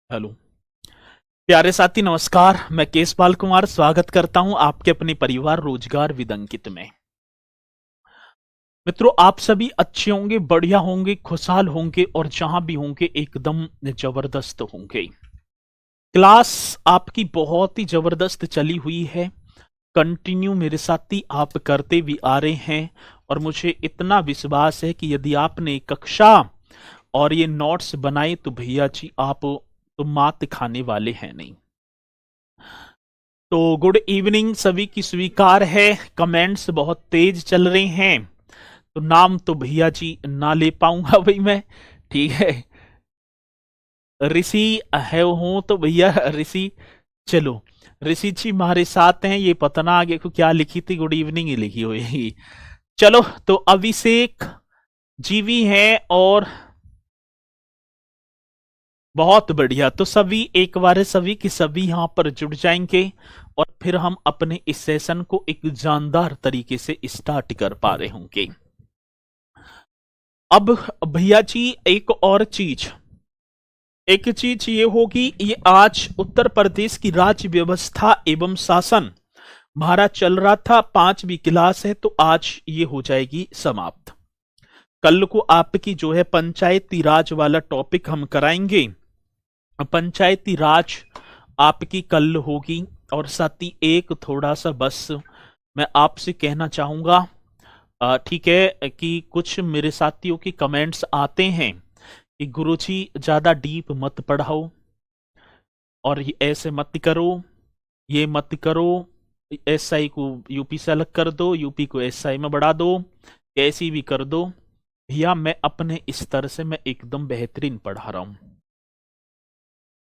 Hello प्यारे साथी, नमस्कार। मैं केशपाल कुमार स्वागत करता हूं आपके अपने परिवार रोजगार विद अंकित में। मित्रों, आप सभी अच्छे होंगे, बढ़िया होंगे, खुशहाल होंगे और जहां भी होंगे एकदम जबरदस्त होंगे। क्लास आपकी बहुत ही जबरदस्त चली हुई है। कंटिन्यू मेरे साथी आप करते भी आ रहे हैं और मुझे इतना विश्वास है कि यदि आपने कक्षा और ये नोट्स बनाए तो भैया जी आप तो मात खाने वाले हैं नहीं। तो गुड इवनिंग, सभी की स्वीकार है। कमेंट्स बहुत तेज चल रहे हैं, तो नाम तो भैया जी ना ले पाऊंगा भाई मैं। ठीक है, ऋषि है हूं तो भैया ऋषि। चलो, ऋषि जी हमारे साथ हैं। ये पता ना आगे को क्या लिखी थी, गुड इवनिंग ही लिखी हुई। चलो, तो अभिषेक जी भी हैं और बहुत बढ़िया। तो सभी एक बार सभी की सभी यहां पर जुड़ जाएंगे और फिर हम अपने इस सेशन को एक जानदार तरीके से स्टार्ट कर पा रहे होंगे। अब भैया जी एक चीज ये होगी, ये आज उत्तर प्रदेश की राज्य व्यवस्था एवं शासन हमारा चल रहा था। 5वीं क्लास है तो आज ये हो जाएगी समाप्त। कल को आपकी जो है पंचायती राज वाला टॉपिक हम कराएंगे। पंचायती राज आपकी कल होगी। और साथ ही एक थोड़ा सा बस मैं आपसे कहना चाहूंगा, ठीक है, कि कुछ मेरे साथियों की कमेंट्स आते हैं कि गुरुजी ज्यादा डीप मत पढ़ाओ और ये ऐसे मत करो, ये मत करो, एसआई को यूपी से अलग कर दो, यूपी को एसआई में बढ़ा दो, कैसी भी कर दो। भैया मैं अपने स्तर से मैं एकदम बेहतरीन पढ़ा रहा हूं।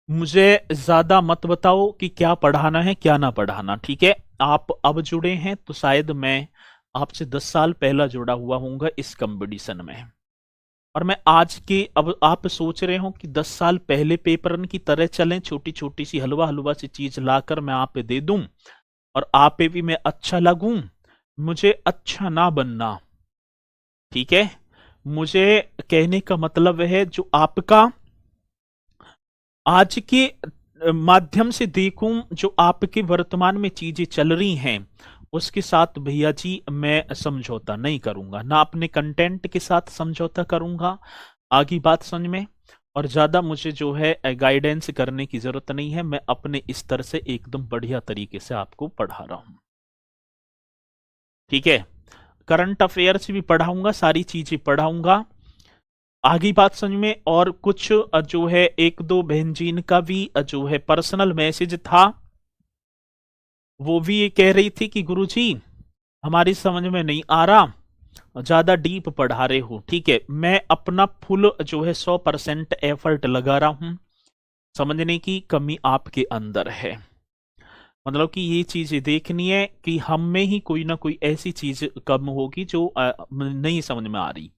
मुझे ज्यादा मत बताओ कि क्या पढ़ाना है क्या ना पढ़ाना। ठीक है, आप अब जुड़े हैं तो शायद मैं आपसे 10 साल पहला जुड़ा हुआ हूंगा इस कंपटीशन में। और मैं आज के, अब आप सोच रहे हो कि 10 साल पहले पेपर की तरह चलें, छोटी छोटी सी हलवा हलवा सी चीज लाकर मैं आप पे दे दूं और आप पे भी मैं अच्छा लगूं। मुझे अच्छा ना बनना, ठीक है। मुझे कहने का मतलब है जो आपका आज के माध्यम से देखूं, जो आपके वर्तमान में चीजें चल रही हैं उसके साथ भैया जी मैं समझौता नहीं करूंगा, ना अपने कंटेंट के साथ समझौता करूंगा। आगे बात समझ में। और ज्यादा मुझे जो है गाइडेंस करने की जरूरत नहीं है। मैं अपने स्तर से एकदम बढ़िया तरीके से आपको पढ़ा रहा हूं। ठीक है, करंट अफेयर्स भी पढ़ाऊंगा, सारी चीजें पढ़ाऊंगा। आगे बात समझ में। और कुछ जो है एक दो बहन जीन का भी जो है पर्सनल मैसेज था, वो भी ये कह रही थी कि गुरुजी हमारी समझ में नहीं आ रहा, ज्यादा डीप पढ़ा रहे हो। ठीक है, मैं अपना फुल जो है 100% एफर्ट लगा रहा हूं। समझने की कमी आपके अंदर है। मतलब कि ये चीज देखनी है कि हम में ही कोई ना कोई ऐसी चीज कम होगी जो नहीं समझ में आ रही।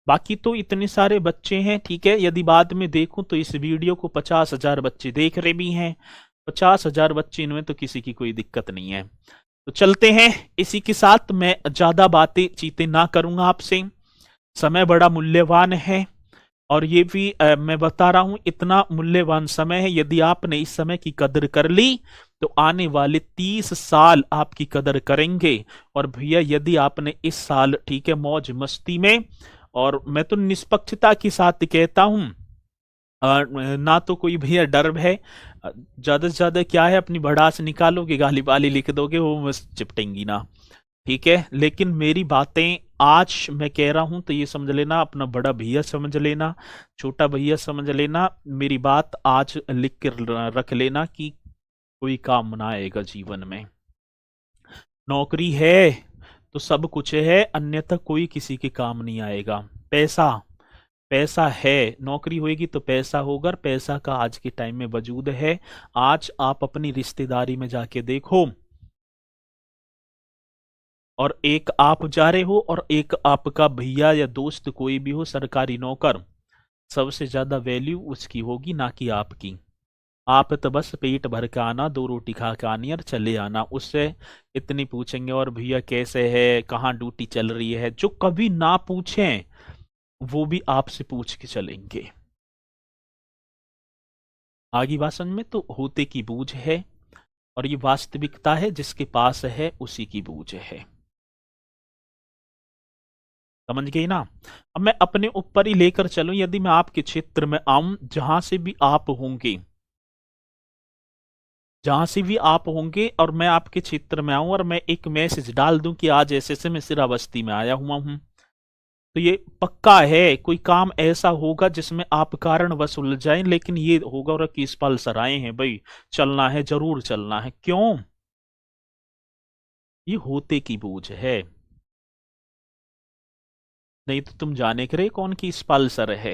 बाकी तो इतने सारे बच्चे हैं। ठीक है, यदि बाद में देखूं तो इस वीडियो को 50,000 बच्चे देख रहे भी हैं। 50,000 बच्चे, इनमें तो किसी की कोई दिक्कत नहीं है। तो चलते हैं इसी के साथ। मैं ज्यादा बातें चीतें ना करूंगा आपसे, समय बड़ा मूल्यवान है। और ये भी मैं बता रहा हूं, इतना मूल्यवान समय है, यदि आपने इस समय की कदर कर ली तो आने वाले 30 साल आपकी कदर करेंगे। और भैया यदि आपने इस साल, ठीक है, मौज मस्ती में, और मैं तो निष्पक्षता के साथ कहता हूं, ना तो कोई भैया डर है। ज्यादा से ज्यादा क्या है, अपनी भड़ास निकालोगे, गाली बाली लिख दोगे, वो बस चिपटेंगी ना। ठीक है, लेकिन मेरी बातें आज मैं कह रहा हूं तो ये समझ लेना, अपना बड़ा भैया समझ लेना, छोटा भैया समझ लेना। मेरी बात आज लिख कर रख लेना कि कोई काम ना आएगा जीवन में। नौकरी है तो सब कुछ है, अन्यथा कोई किसी के काम नहीं आएगा। पैसा, पैसा है, नौकरी होगी तो पैसा होगा, और पैसा का आज के टाइम में वजूद है। आज आप अपनी रिश्तेदारी में जाके देखो, और एक आप जा रहे हो और एक आपका भैया या दोस्त कोई भी हो सरकारी नौकर, सबसे ज्यादा वैल्यू उसकी होगी ना कि आपकी। आप तो बस पेट भर के आना, 2 रोटी खा के आनी और चले आना। उससे इतनी पूछेंगे और भैया कैसे है, कहाँ ड्यूटी चल रही है, जो कभी ना पूछें वो भी आपसे पूछ के चलेंगे। आगे बात समझ में? तो होते की बूझ है और ये वास्तविकता है, जिसके पास है उसी की बूझ है। समझ गई ना? अब मैं अपने ऊपर ही लेकर चलूं, यदि मैं आपके क्षेत्र में आऊं, जहां से भी आप होंगे, जहां से भी आप होंगे और मैं आपके क्षेत्र में आऊं और मैं एक मैसेज डाल दूं कि आज ऐसे से मैं सिराबस्ती में आया हुआ हूं, तो ये पक्का है कोई काम ऐसा होगा जिसमें आप कारणवश उलझ जाएं, लेकिन ये होगा और कि इस पल सर आए हैं भाई, चलना है, जरूर चलना है। क्यों? ये होते की बूझ है। नहीं तो तुम जाने करे कौन की स्पल्सर है,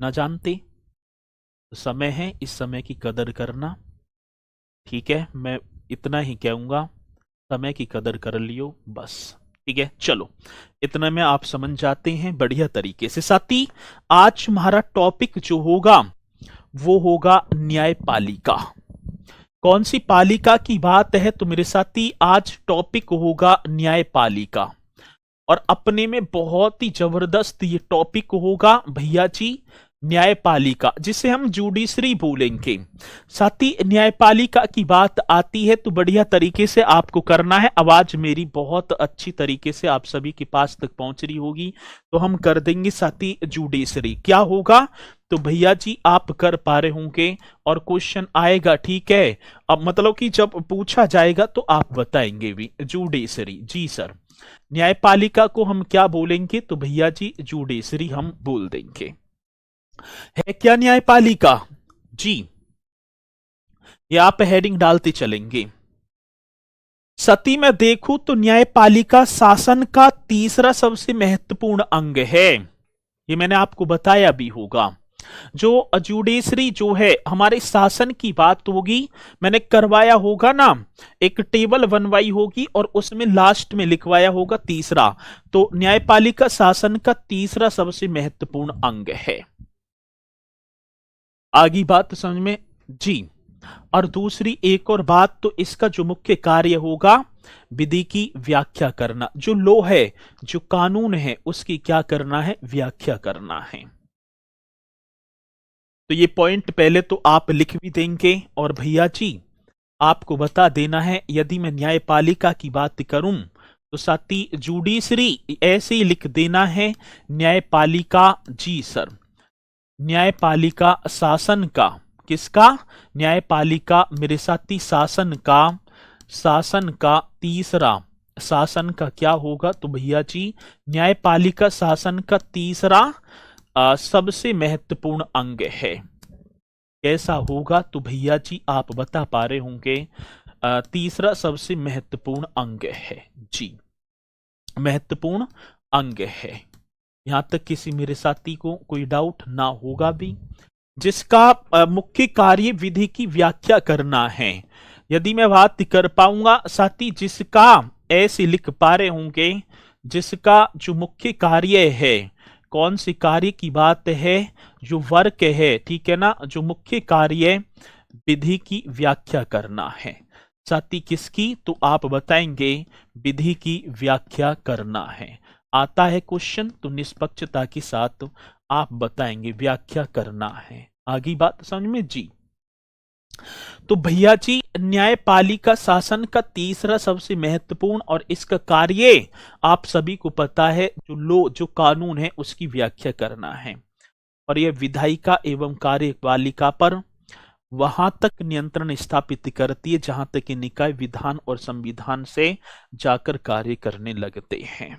ना जानते। तो समय है, इस समय की कदर करना। ठीक है, मैं इतना ही कहूंगा, समय की कदर कर लियो बस। ठीक है, चलो इतना में आप समझ जाते हैं बढ़िया तरीके से। साथी, आज हमारा टॉपिक जो होगा वो होगा न्यायपालिका। कौन सी पालिका की बात है? तो मेरे साथी आज टॉपिक होगा न्यायपालिका, और अपने में बहुत ही जबरदस्त ये टॉपिक होगा भैया जी, न्यायपालिका, जिसे हम जुडिशरी बोलेंगे। साथ ही न्यायपालिका की बात आती है तो बढ़िया तरीके से आपको करना है। आवाज मेरी बहुत अच्छी तरीके से आप सभी के पास तक पहुंच रही होगी, तो हम कर देंगे साथ ही जुडिशरी। क्या होगा? तो भैया जी आप कर पा रहे होंगे और क्वेश्चन आएगा, ठीक है? अब मतलब कि जब पूछा जाएगा तो आप बताएंगे भी। जुडिशरी, जी सर। न्यायपालिका को हम क्या बोलेंगे? तो भैया जी जुडिशरी हम बोल देंगे। है क्या न्यायपालिका? जी, ये आप हेडिंग डालते चलेंगे। सती में देखूं तो न्यायपालिका शासन का तीसरा सबसे महत्वपूर्ण अंग है। ये मैंने आपको बताया भी होगा। जो जुडिशरी जो है हमारे शासन की बात होगी, मैंने करवाया होगा ना, एक टेबल बनवाई होगी और उसमें लास्ट में लिखवाया होगा तीसरा। तो न्यायपालिका शासन का तीसरा सबसे महत्वपूर्ण अंग है। आगे बात समझ में? जी। और दूसरी एक और बात, तो इसका जो मुख्य कार्य होगा विधि की व्याख्या करना। जो लॉ है, जो कानून है, उसकी क्या करना है? व्याख्या करना है। तो ये पॉइंट पहले तो आप लिख भी देंगे और भैया जी आपको बता देना है, यदि मैं न्यायपालिका की बात करूं तो साथी जुडिशरी ऐसे ही लिख देना है। न्यायपालिका, जी सर। न्यायपालिका शासन का, किसका? न्यायपालिका मेरे साथी शासन का, शासन का तीसरा, शासन का क्या होगा? तो भैया जी न्यायपालिका शासन का तीसरा सबसे महत्वपूर्ण अंग है। कैसा होगा? तो भैया जी आप बता पा रहे होंगे, तीसरा सबसे महत्वपूर्ण अंग है। जी, महत्वपूर्ण अंग है। यहां तक किसी मेरे साथी को कोई डाउट ना होगा भी। जिसका मुख्य कार्य विधि की व्याख्या करना है। यदि मैं बात कर पाऊंगा साथी, जिसका, ऐसे लिख पा रहे होंगे, जिसका जो मुख्य कार्य है, कौन से कार्य की बात है? जो वर्क है, ठीक है ना, जो मुख्य कार्य विधि की व्याख्या करना है। साथी किसकी? तो आप बताएंगे विधि की व्याख्या करना है। आता है क्वेश्चन तो निष्पक्षता के साथ आप बताएंगे व्याख्या करना है। आगे बात समझ में? जी। तो भैया जी न्यायपालिका शासन का तीसरा सबसे महत्वपूर्ण और इसका कार्य आप सभी को पता है, जो लो, जो कानून है उसकी व्याख्या करना है। और यह विधायिका एवं कार्यपालिका पर वहां तक नियंत्रण स्थापित करती है जहां तक कि निकाय विधान और संविधान से जाकर कार्य करने लगते हैं।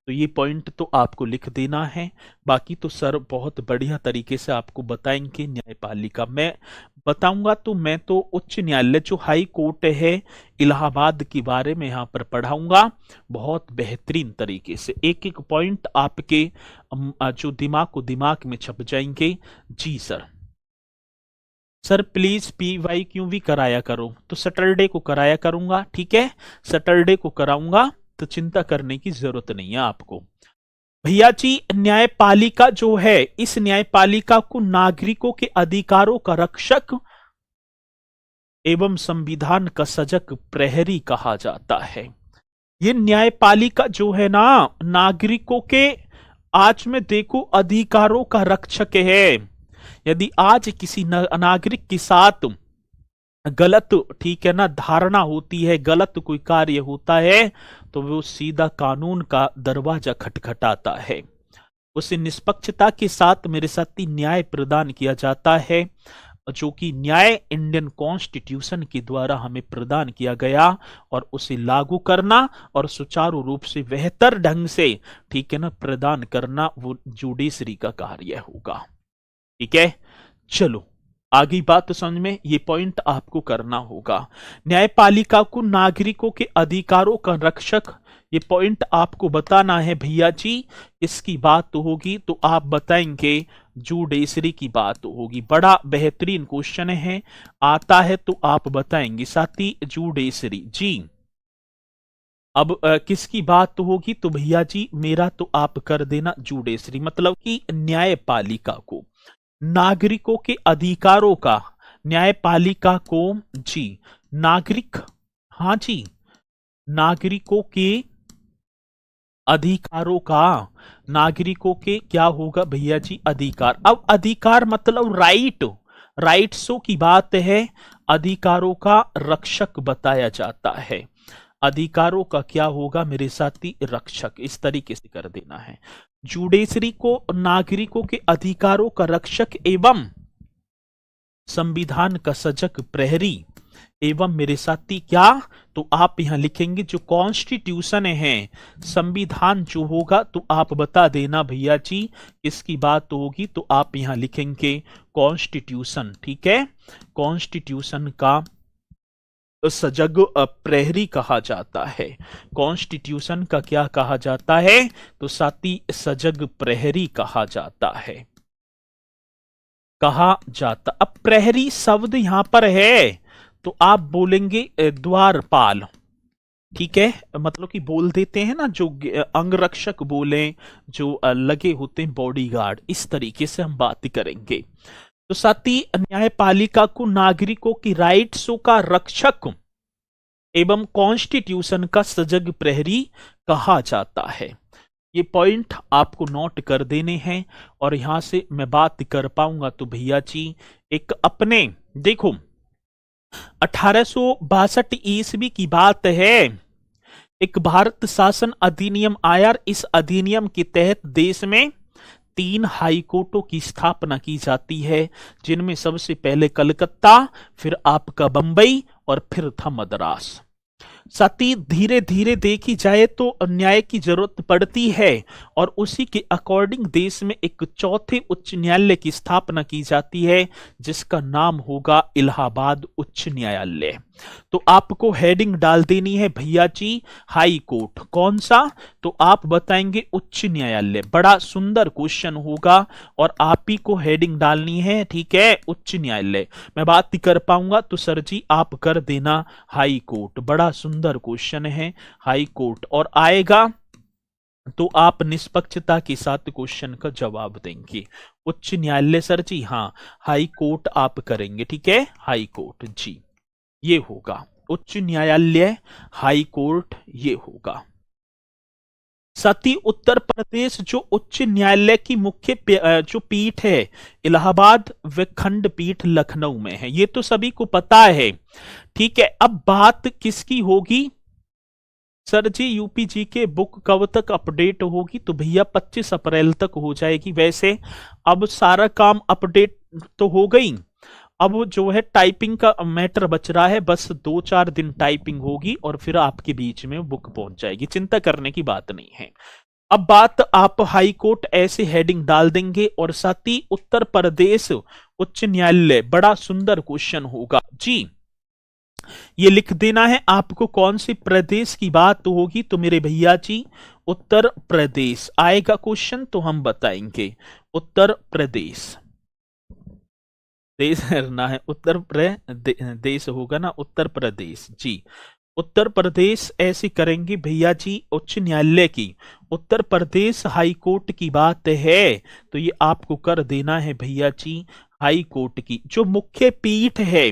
तो ये पॉइंट तो आपको लिख देना है। बाकी तो सर बहुत बढ़िया तरीके से आपको बताएंगे न्यायपालिका। मैं बताऊंगा तो मैं तो उच्च न्यायालय जो हाई कोर्ट है इलाहाबाद के बारे में यहाँ पर पढ़ाऊंगा बहुत बेहतरीन तरीके से। एक एक पॉइंट आपके जो दिमाग में छप जाएंगे। जी सर। सर प्लीज PYQ भी कराया करो। तो सैटरडे को कराया करूंगा, ठीक है, सैटरडे को कराऊंगा, तो चिंता करने की जरूरत नहीं है आपको। भैया जी न्यायपालिका जो है, इस न्यायपालिका को नागरिकों के अधिकारों का रक्षक एवं संविधान का सजग प्रहरी कहा जाता है। ये न्यायपालिका जो है ना, नागरिकों के, आज में देखो, अधिकारों का रक्षक है। यदि आज किसी नागरिक के साथ गलत, ठीक है ना, धारणा होती है, गलत कोई कार्य होता है, तो वो सीधा कानून का दरवाजा खटखटाता है। उसे निष्पक्षता के साथ मेरे साथी न्याय प्रदान किया जाता है, जो कि न्याय इंडियन कॉन्स्टिट्यूशन के द्वारा हमें प्रदान किया गया, और उसे लागू करना और सुचारू रूप से बेहतर ढंग से, ठीक है ना, प्रदान करना वो जुडिशरी का कार्य होगा। ठीक है, चलो आगे बात समझ में, ये पॉइंट आपको करना होगा। न्यायपालिका को नागरिकों के अधिकारों का रक्षक, ये पॉइंट आपको बताना है भैया जी। इसकी बात तो होगी तो आप बताएंगे जुडिशरी की बात तो होगी। बड़ा बेहतरीन क्वेश्चन है, आता है तो आप बताएंगे साथी, जुडिशरी जी। अब किसकी बात तो होगी, तो भैया जी मेरा तो आप कर देना जुडिशरी, मतलब कि न्यायपालिका को नागरिकों के अधिकारों का, न्यायपालिका को जी नागरिक, हाँ जी, नागरिकों के अधिकारों का, नागरिकों के क्या होगा भैया जी, अधिकार। अब अधिकार मतलब राइट, राइट्सों की बात है, अधिकारों का रक्षक बताया जाता है। अधिकारों का क्या होगा मेरे साथी, रक्षक, इस तरीके से कर देना है। जुडिशरी को नागरिकों के अधिकारों का रक्षक एवं संविधान का सजग प्रहरी एवं मेरे साथी क्या, तो आप यहां लिखेंगे जो कॉन्स्टिट्यूशन है, संविधान जो होगा, तो आप बता देना भैया जी इसकी बात तो होगी, तो आप यहां लिखेंगे कॉन्स्टिट्यूशन। ठीक है, कॉन्स्टिट्यूशन का सजग प्रहरी कहा जाता है। कॉन्स्टिट्यूशन का क्या कहा जाता है, तो साथी सजग प्रहरी कहा जाता है, कहा जाता। अब प्रहरी शब्द यहां पर है तो आप बोलेंगे द्वारपाल। ठीक है, मतलब कि बोल देते हैं ना, जो अंगरक्षक बोले, जो लगे होते हैं बॉडीगार्ड, इस तरीके से हम बात करेंगे। तो साथी न्यायपालिका को नागरिकों की राइट्सों का रक्षक एवं कॉन्स्टिट्यूशन का सजग प्रहरी कहा जाता है। ये पॉइंट आपको नोट कर देने हैं, और यहां से मैं बात कर पाऊंगा तो भैया जी एक अपने देखो 1862 ईस्वी की बात है, एक भारत शासन अधिनियम आया। इस अधिनियम के तहत देश में 3 हाई कोर्टों की स्थापना की जाती है, जिनमें सबसे पहले कलकत्ता, फिर आपका बंबई, और फिर था मद्रास। साथी धीरे धीरे देखी जाए तो न्याय की जरूरत पड़ती है, और उसी के अकॉर्डिंग देश में एक चौथे उच्च न्यायालय की स्थापना की जाती है, जिसका नाम होगा इलाहाबाद उच्च न्यायालय। तो आपको हेडिंग डाल देनी है भैया जी हाई कोर्ट, कौन सा, तो आप बताएंगे उच्च न्यायालय। बड़ा सुंदर क्वेश्चन होगा और आप ही को हेडिंग डालनी है। ठीक है, उच्च न्यायालय मैं बात नहीं कर पाऊंगा तो सर जी आप कर देना हाई कोर्ट। बड़ा सुंदर क्वेश्चन है हाई कोर्ट, और आएगा तो आप निष्पक्षता के साथ क्वेश्चन का जवाब देंगे। उच्च न्यायालय सर जी, हाँ हाई कोर्ट आप करेंगे। ठीक है, हाई कोर्ट जी ये होगा, उच्च न्यायालय हाई कोर्ट ये होगा। साथ ही उत्तर प्रदेश जो उच्च न्यायालय की मुख्य जो पीठ है इलाहाबाद व खंडपीठ लखनऊ में है, ये तो सभी को पता है। ठीक है, अब बात किसकी होगी सर जी, यूपी जी के बुक कब तक अपडेट होगी, तो भैया 25 अप्रैल तक हो जाएगी। वैसे अब सारा काम अपडेट तो हो गई, अब जो है टाइपिंग का मैटर बच रहा है, बस 2-4 दिन टाइपिंग होगी और फिर आपके बीच में बुक पहुंच जाएगी, चिंता करने की बात नहीं है। अब बात आप हाई कोर्ट ऐसे हेडिंग डाल देंगे, और साथ ही उत्तर प्रदेश उच्च न्यायालय, बड़ा सुंदर क्वेश्चन होगा जी, ये लिख देना है आपको। कौन से प्रदेश की बात होगी, तो मेरे भैया जी उत्तर प्रदेश आएगा क्वेश्चन, तो हम बताएंगे उत्तर प्रदेश देश ना है, उत्तर प्रदेश होगा ना, उत्तर प्रदेश जी, उत्तर प्रदेश ऐसे करेंगे भैया जी। उच्च न्यायालय की उत्तर प्रदेश हाई कोर्ट की बात है, तो ये आपको कर देना है भैया जी हाई कोर्ट की जो मुख्य पीठ है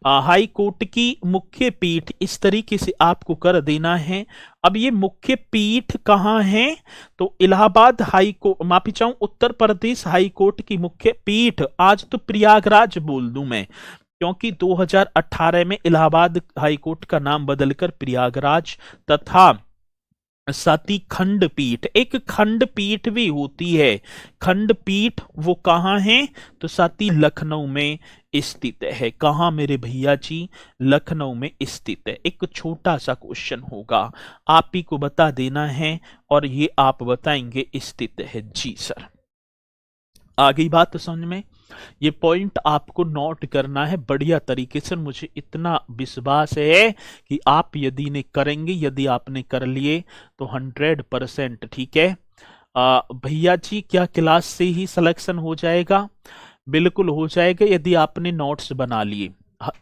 हाई कोर्ट की मुख्य पीठ, इस तरीके से आपको कर देना है। अब ये मुख्य पीठ कहाँ है? तो इलाहाबाद हाई कोर्ट, माफी चाहूं, उत्तर प्रदेश हाई कोर्ट की मुख्य पीठ, आज तो प्रयागराज बोल दूं मैं, क्योंकि 2018 में इलाहाबाद हाई कोर्ट का नाम बदलकर प्रयागराज तथा सती खंडपीठ, एक खंडपीठ भी होती है। खंडपीठ वो कहाँ है? तो सती लखनऊ में स्थित है। कहाँ मेरे भैया जी? लखनऊ में स्थित है। एक छोटा सा क्वेश्चन होगा, आप ही को बता देना है और ये आप बताएंगे स्थित है। जी सर, आ गई बात समझ में? ये पॉइंट आपको नोट करना है बढ़िया तरीके से। मुझे इतना विश्वास है कि आप यदि ने करेंगे, यदि आपने कर लिए तो 100%, ठीक है। भैया जी क्या क्लास से ही सिलेक्शन हो जाएगा? बिल्कुल हो जाएगा, यदि आपने नोट्स बना लिए।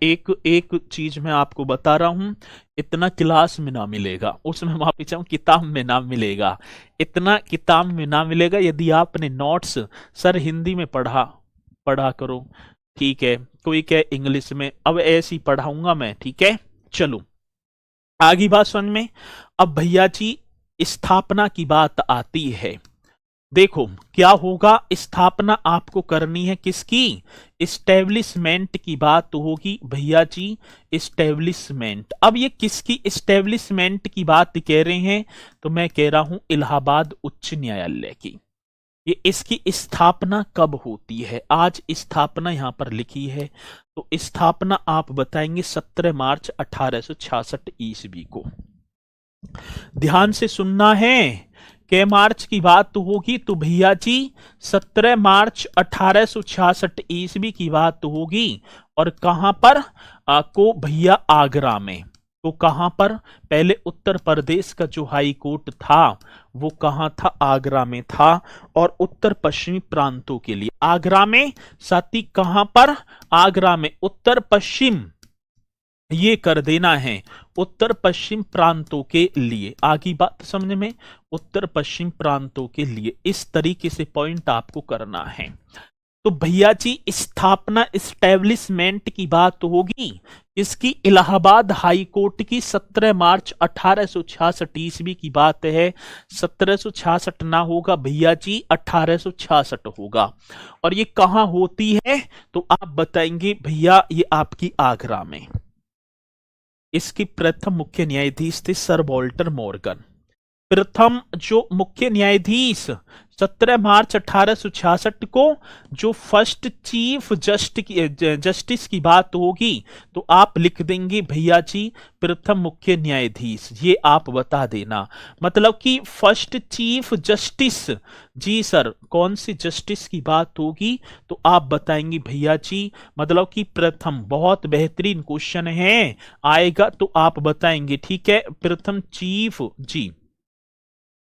एक एक चीज मैं आपको बता रहा हूं, इतना क्लास में ना मिलेगा, उसमें माफी चाहूं किताब में ना मिलेगा, इतना किताब में ना मिलेगा। यदि आपने नोट्स, सर हिंदी में पढ़ा करो, ठीक है, कोई कहे इंग्लिश में, अब ऐसे ही पढ़ाऊंगा मैं, ठीक है। चलो आगे बात समझ में। अब भैया जी स्थापना की बात आती है। देखो क्या होगा, स्थापना आपको करनी है किसकी? इस्टेब्लिशमेंट की बात होगी भैया जी, इस्टेब्लिशमेंट। अब ये किसकी इस्टेब्लिशमेंट की बात कह रहे हैं? तो मैं कह रहा हूं इलाहाबाद उच्च न्यायालय की। ये इसकी स्थापना कब होती है? आज स्थापना यहां पर लिखी है, तो स्थापना आप बताएंगे 17 मार्च 1866 ईस्वी को। ध्यान से सुनना है, के मार्च की बात तो होगी, तो भैया जी 17 मार्च 1866 ईस्वी की बात तो होगी। और कहां पर? को भैया आगरा में। तो कहां पर? पहले उत्तर प्रदेश का जो हाई कोर्ट था वो कहां था? आगरा में था। और उत्तर पश्चिमी प्रांतों के लिए आगरा में, साथ ही कहां पर? आगरा में उत्तर पश्चिम, ये कर देना है उत्तर पश्चिम प्रांतों के लिए। आगे बात समझ में? उत्तर पश्चिम प्रांतों के लिए इस तरीके से पॉइंट आपको करना है। तो भैया जी स्थापना, इस्टेब्लिशमेंट की बात तो होगी इसकी इलाहाबाद हाई कोर्ट की 17 मार्च 1866 ईस्वी की बात है। 1766 ना होगा भैया जी, 1866 होगा। और ये कहां होती है? तो आप बताएंगे भैया ये आपकी आगरा में। इसकी प्रथम मुख्य न्यायाधीश थे सर वॉल्टर मॉर्गन। प्रथम जो मुख्य न्यायाधीश 17 मार्च 1866 को जो फर्स्ट चीफ जस्टिस की बात होगी, तो आप लिख देंगे भैया जी प्रथम मुख्य न्यायाधीश, ये आप बता देना। मतलब कि फर्स्ट चीफ जस्टिस, जी सर कौन सी जस्टिस की बात होगी? तो आप बताएंगे भैया जी, मतलब कि प्रथम। बहुत बेहतरीन क्वेश्चन है, आएगा तो आप बताएंगे, ठीक है। प्रथम चीफ जी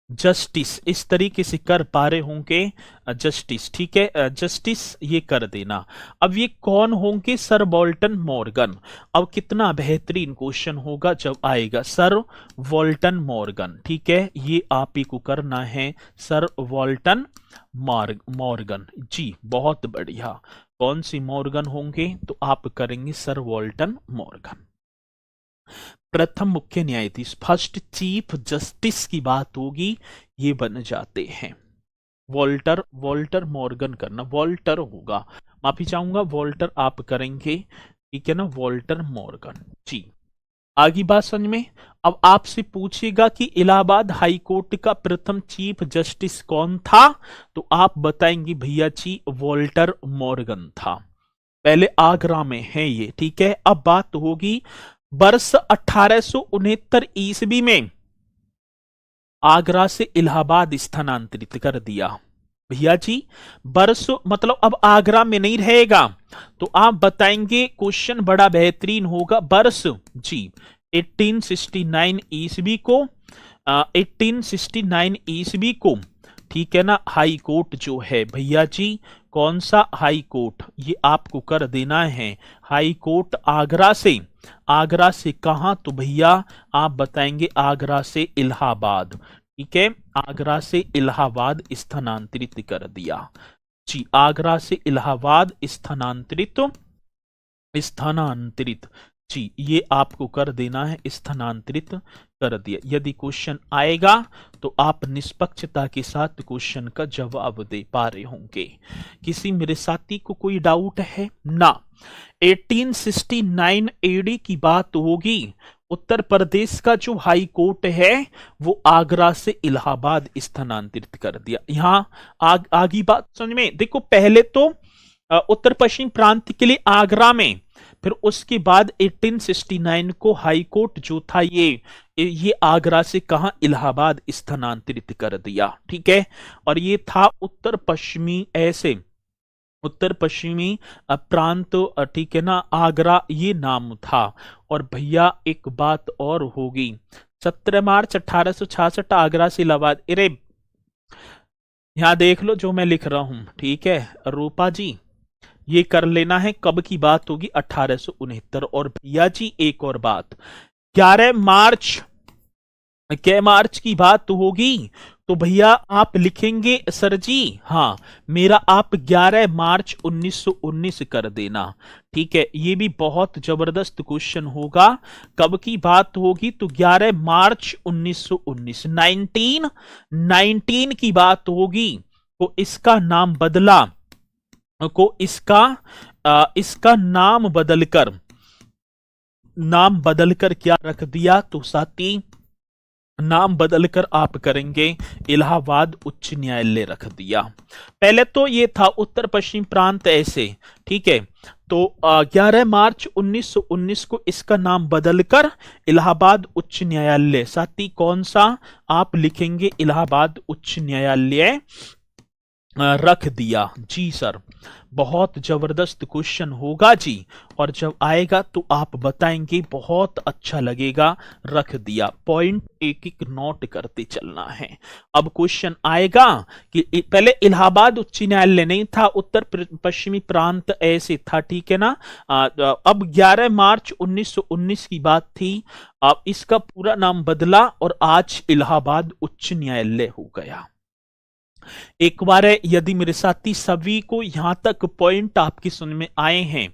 जस्टिस, इस तरीके से कर पा रहे होंगे जस्टिस, ठीक है, जस्टिस ये कर देना। अब ये कौन होंगे? Sir वॉल्टन Morgan. अब कितना बेहतरीन क्वेश्चन होगा जब आएगा सर वॉल्टन मॉर्गन, ठीक है, ये आप ही को करना है सर वॉल्टन मॉर्गन। जी बहुत बढ़िया। कौन सी मॉर्गन होंगे? तो आप करेंगे सर वॉल्टन मॉर्गन। प्रथम मुख्य न्यायाधीश, फर्स्ट चीफ जस्टिस की बात होगी, ये बन जाते हैं वॉल्टर मॉर्गन करना, वॉल्टर होगा, माफी चाहूंगा वॉल्टर आप करेंगे, ठीक है ना, वॉल्टर मॉर्गन। जी आगे बात समझ में। अब आपसे पूछेगा कि इलाहाबाद हाई कोर्ट का प्रथम चीफ जस्टिस कौन था? तो आप बताएंगे भैया जी वॉल्टर मॉर्गन था। पहले आगरा में है ये, ठीक है। अब बात होगी वर्ष 1869 ईस्वी में आगरा से इलाहाबाद स्थानांतरित कर दिया। भैया जी वर्ष मतलब अब आगरा में नहीं रहेगा, तो आप बताएंगे क्वेश्चन बड़ा बेहतरीन होगा। वर्ष जी 1869 ईस्वी को, 1869 ईस्वी को, ठीक है ना, हाई कोर्ट जो है भैया जी, कौन सा हाई कोर्ट? ये आपको कर देना है हाई कोर्ट आगरा से। आगरा से कहां? तो भैया आप बताएंगे आगरा से इलाहाबाद, ठीक है, आगरा से इलाहाबाद स्थानांतरित कर दिया। जी आगरा से इलाहाबाद स्थानांतरित स्थानांतरित। जी, ये आपको कर देना है, स्थानांतरित कर दिया। यदि क्वेश्चन आएगा तो आप निष्पक्षता के साथ क्वेश्चन का जवाब दे पा रहे होंगे। किसी मेरे साथी को कोई डाउट है ना? 1869 एडी की बात होगी। उत्तर प्रदेश का जो हाई कोर्ट है वो आगरा से इलाहाबाद स्थानांतरित कर दिया। यहां आगे बात समझ में देखो, पहले तो उत्तर पश्चिम प्रांत के लिए आगरा में, फिर उसके बाद 1869 को हाई कोर्ट जो था ये आगरा से कहा, इलाहाबाद स्थानांतरित कर दिया। ठीक है, और ये था उत्तर पश्चिमी ऐसे उत्तर पश्चिमी प्रांत, ठीक है ना, आगरा ये नाम था। और भैया एक बात और होगी, 17 मार्च 1866 आगरा से इलाहाबाद। अरे यहां देख लो जो मैं लिख रहा हूं, ठीक है रूपा जी, ये कर लेना है। कब की बात होगी? 1869। और भैया जी एक और बात, 11 मार्च क्या मार्च की बात होगी तो भैया आप लिखेंगे सर जी, हाँ मेरा आप 11 मार्च 1919 कर देना। ठीक है, ये भी बहुत जबरदस्त क्वेश्चन होगा। कब की बात होगी तो 11 मार्च 1919, 1919 की बात होगी। तो इसका नाम बदला, को इसका नाम बदलकर क्या रख दिया तो साथी, नाम बदलकर आप करेंगे इलाहाबाद उच्च न्यायालय रख दिया। पहले तो ये था उत्तर पश्चिम प्रांत ऐसे, ठीक है। तो 11 मार्च 1919 को इसका नाम बदलकर इलाहाबाद उच्च न्यायालय, साथी कौन सा आप लिखेंगे? इलाहाबाद उच्च न्यायालय रख दिया। जी सर, बहुत जबरदस्त क्वेश्चन होगा जी, और जब आएगा तो आप बताएंगे, बहुत अच्छा लगेगा। रख दिया, पॉइंट एक एक नोट करते चलना है। अब क्वेश्चन आएगा कि पहले इलाहाबाद उच्च न्यायालय नहीं था, उत्तर पश्चिमी प्रांत ऐसे था, ठीक है ना। अब 11 मार्च 1919 की बात थी, अब इसका पूरा नाम बदला और आज इलाहाबाद उच्च न्यायालय हो गया। एक बार यदि मेरे साथी सभी को यहां तक पॉइंट आपकी समझ में आए हैं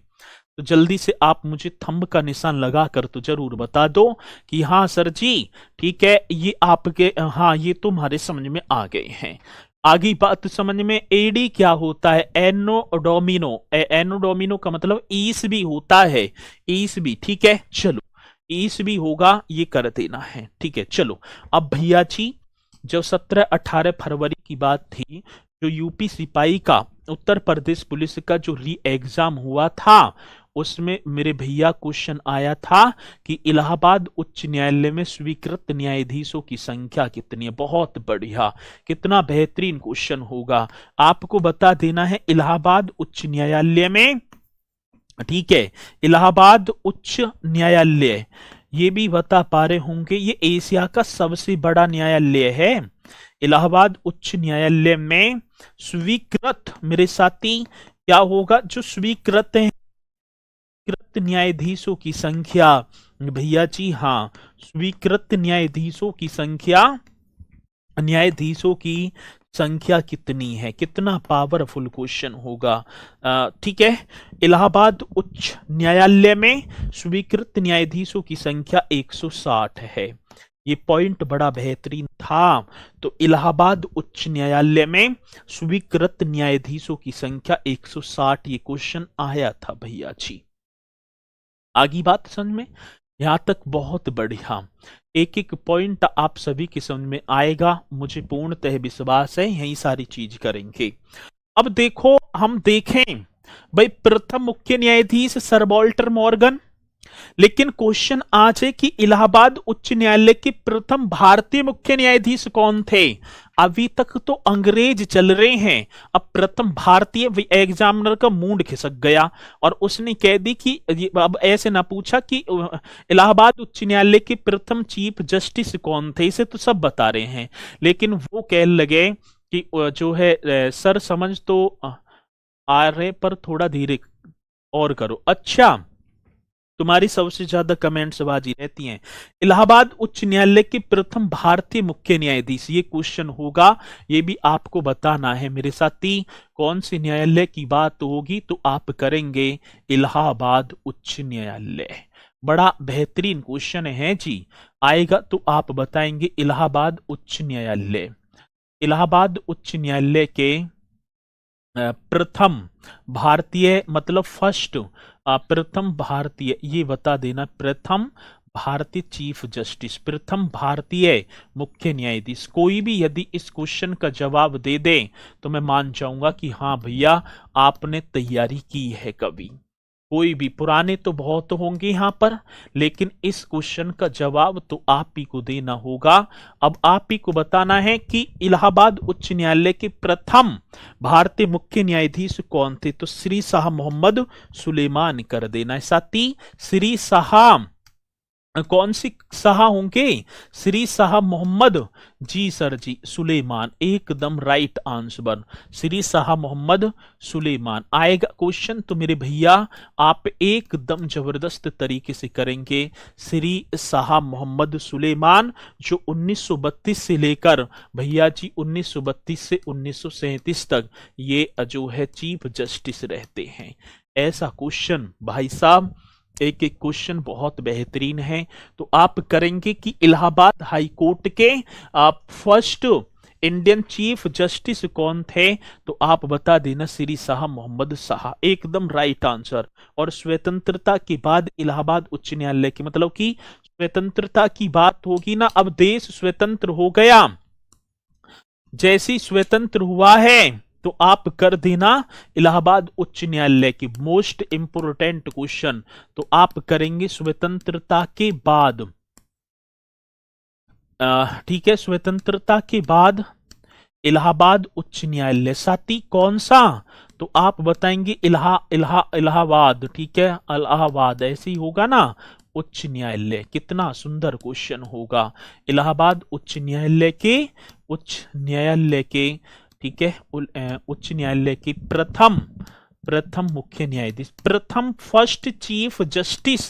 तो जल्दी से आप मुझे थंब का निशान लगाकर तो जरूर बता दो कि हाँ सर जी, ठीक है, ये आपके, हाँ ये तुम्हारे समझ में आ गए हैं। आगे बात समझ में, एडी क्या होता है? एनोडोमिनो, एनोडोमिनो का मतलब ईस भी होता है, ईस भी, ठीक है। चलो ईस भी होगा, ये कर देना है, ठीक है। चलो अब भैया जी, जो 17-18 फरवरी की बात थी, जो यूपी सिपाही का, उत्तर प्रदेश पुलिस का जो री एग्जाम हुआ था, उसमें मेरे भैया क्वेश्चन आया था कि इलाहाबाद उच्च न्यायालय में स्वीकृत न्यायाधीशों की संख्या कितनी है। बहुत बढ़िया, कितना बेहतरीन क्वेश्चन होगा। आपको बता देना है इलाहाबाद उच्च न्यायालय में, ठीक है, इलाहाबाद उच्च न्यायालय, ये भी बता पा रहे होंगे, ये एशिया का सबसे बड़ा न्यायालय है। इलाहाबाद उच्च न्यायालय में स्वीकृत, मेरे साथी क्या होगा, जो स्वीकृत है, स्वीकृत न्यायाधीशों की संख्या, भैया जी हाँ, स्वीकृत न्यायाधीशों की संख्या, न्यायाधीशों की संख्या कितनी है? कितना पावरफुल क्वेश्चन होगा, ठीक है। इलाहाबाद उच्च न्यायालय में स्वीकृत न्यायाधीशों की संख्या 160 है। ये पॉइंट बड़ा बेहतरीन था। तो इलाहाबाद उच्च न्यायालय में स्वीकृत न्यायाधीशों की संख्या 160, ये क्वेश्चन आया था भैया जी। आगे बात समझ में, यहां तक बहुत बढ़िया। एक एक पॉइंट आप सभी की समझ में आएगा, मुझे पूर्णतः विश्वास है, यही सारी चीज करेंगे। अब देखो, हम देखें भाई, प्रथम मुख्य न्यायाधीश सर वॉल्टर मॉर्गन, लेकिन क्वेश्चन आज है कि इलाहाबाद उच्च न्यायालय के प्रथम भारतीय मुख्य न्यायाधीश कौन थे? अभी तक तो अंग्रेज चल रहे हैं, अब प्रथम भारतीय, एग्जामिनर का मूड खिसक गया और उसने कह दी कि अब ऐसे ना पूछा कि इलाहाबाद उच्च न्यायालय के प्रथम चीफ जस्टिस कौन थे, इसे तो सब बता रहे हैं, लेकिन वो कह लगे कि जो है सर समझ तो आ रहे, पर थोड़ा धीरे और करो। अच्छा, तुम्हारी सबसे ज्यादा कमेंट्स बाजी रहती हैं। इलाहाबाद उच्च न्यायालय के प्रथम भारतीय मुख्य न्यायाधीश, ये क्वेश्चन होगा, ये भी आपको बताना है मेरे साथी। कौन से न्यायालय की बात होगी तो आप करेंगे इलाहाबाद उच्च न्यायालय। बड़ा बेहतरीन क्वेश्चन है जी, आएगा तो आप बताएंगे इलाहाबाद उच्च न्यायालय। इलाहाबाद उच्च न्यायालय के प्रथम भारतीय मतलब फर्स्ट, प्रथम भारतीय, ये बता देना, प्रथम भारतीय चीफ जस्टिस, प्रथम भारतीय मुख्य न्यायाधीश। कोई भी यदि इस क्वेश्चन का जवाब दे दे तो मैं मान जाऊंगा कि हाँ भैया आपने तैयारी की है कभी। कोई भी, पुराने तो बहुत होंगे यहां पर, लेकिन इस क्वेश्चन का जवाब तो आप ही को देना होगा। अब आप ही को बताना है कि इलाहाबाद उच्च न्यायालय के प्रथम भारतीय मुख्य न्यायाधीश कौन थे, तो श्री शाह मोहम्मद सुलेमान कर देना है साथी। श्री शाह, कौन सी शाह होंगे, श्री शाह मोहम्मद, जी सर जी, सुलेमान, एकदम राइट आंसर, श्री शाह मोहम्मद सुलेमान आएगा क्वेश्चन। तो मेरे भैया आप एकदम जबरदस्त तरीके से करेंगे। श्री शाह मोहम्मद सुलेमान जो 1932 से लेकर भैया जी 1932 से 1937 तक ये जो है चीफ जस्टिस रहते हैं। ऐसा क्वेश्चन भाई साहब, एक एक क्वेश्चन बहुत बेहतरीन है। तो आप करेंगे कि इलाहाबाद हाई कोर्ट के आप फर्स्ट इंडियन चीफ जस्टिस कौन थे, तो आप बता देना श्री शाह मोहम्मद शाह, एकदम राइट आंसर। और स्वतंत्रता के बाद इलाहाबाद उच्च न्यायालय की, मतलब कि स्वतंत्रता की बात होगी ना, अब देश स्वतंत्र हो गया, जैसी स्वतंत्र हुआ है तो आप कर देना इलाहाबाद उच्च न्यायालय की मोस्ट इंपोर्टेंट क्वेश्चन। तो आप करेंगे स्वतंत्रता के बाद, ठीक है, स्वतंत्रता के बाद इलाहाबाद उच्च न्यायालय साथी कौन सा, तो आप बताएंगे इलाहाबाद, ठीक है, इलाहाबाद ऐसे ही होगा ना, उच्च न्यायालय। कितना सुंदर क्वेश्चन होगा, इलाहाबाद उच्च न्यायालय के, उच्च न्यायालय के, ठीक है, उच्च न्यायालय की प्रथम मुख्य न्यायाधीश, प्रथम फर्स्ट चीफ जस्टिस,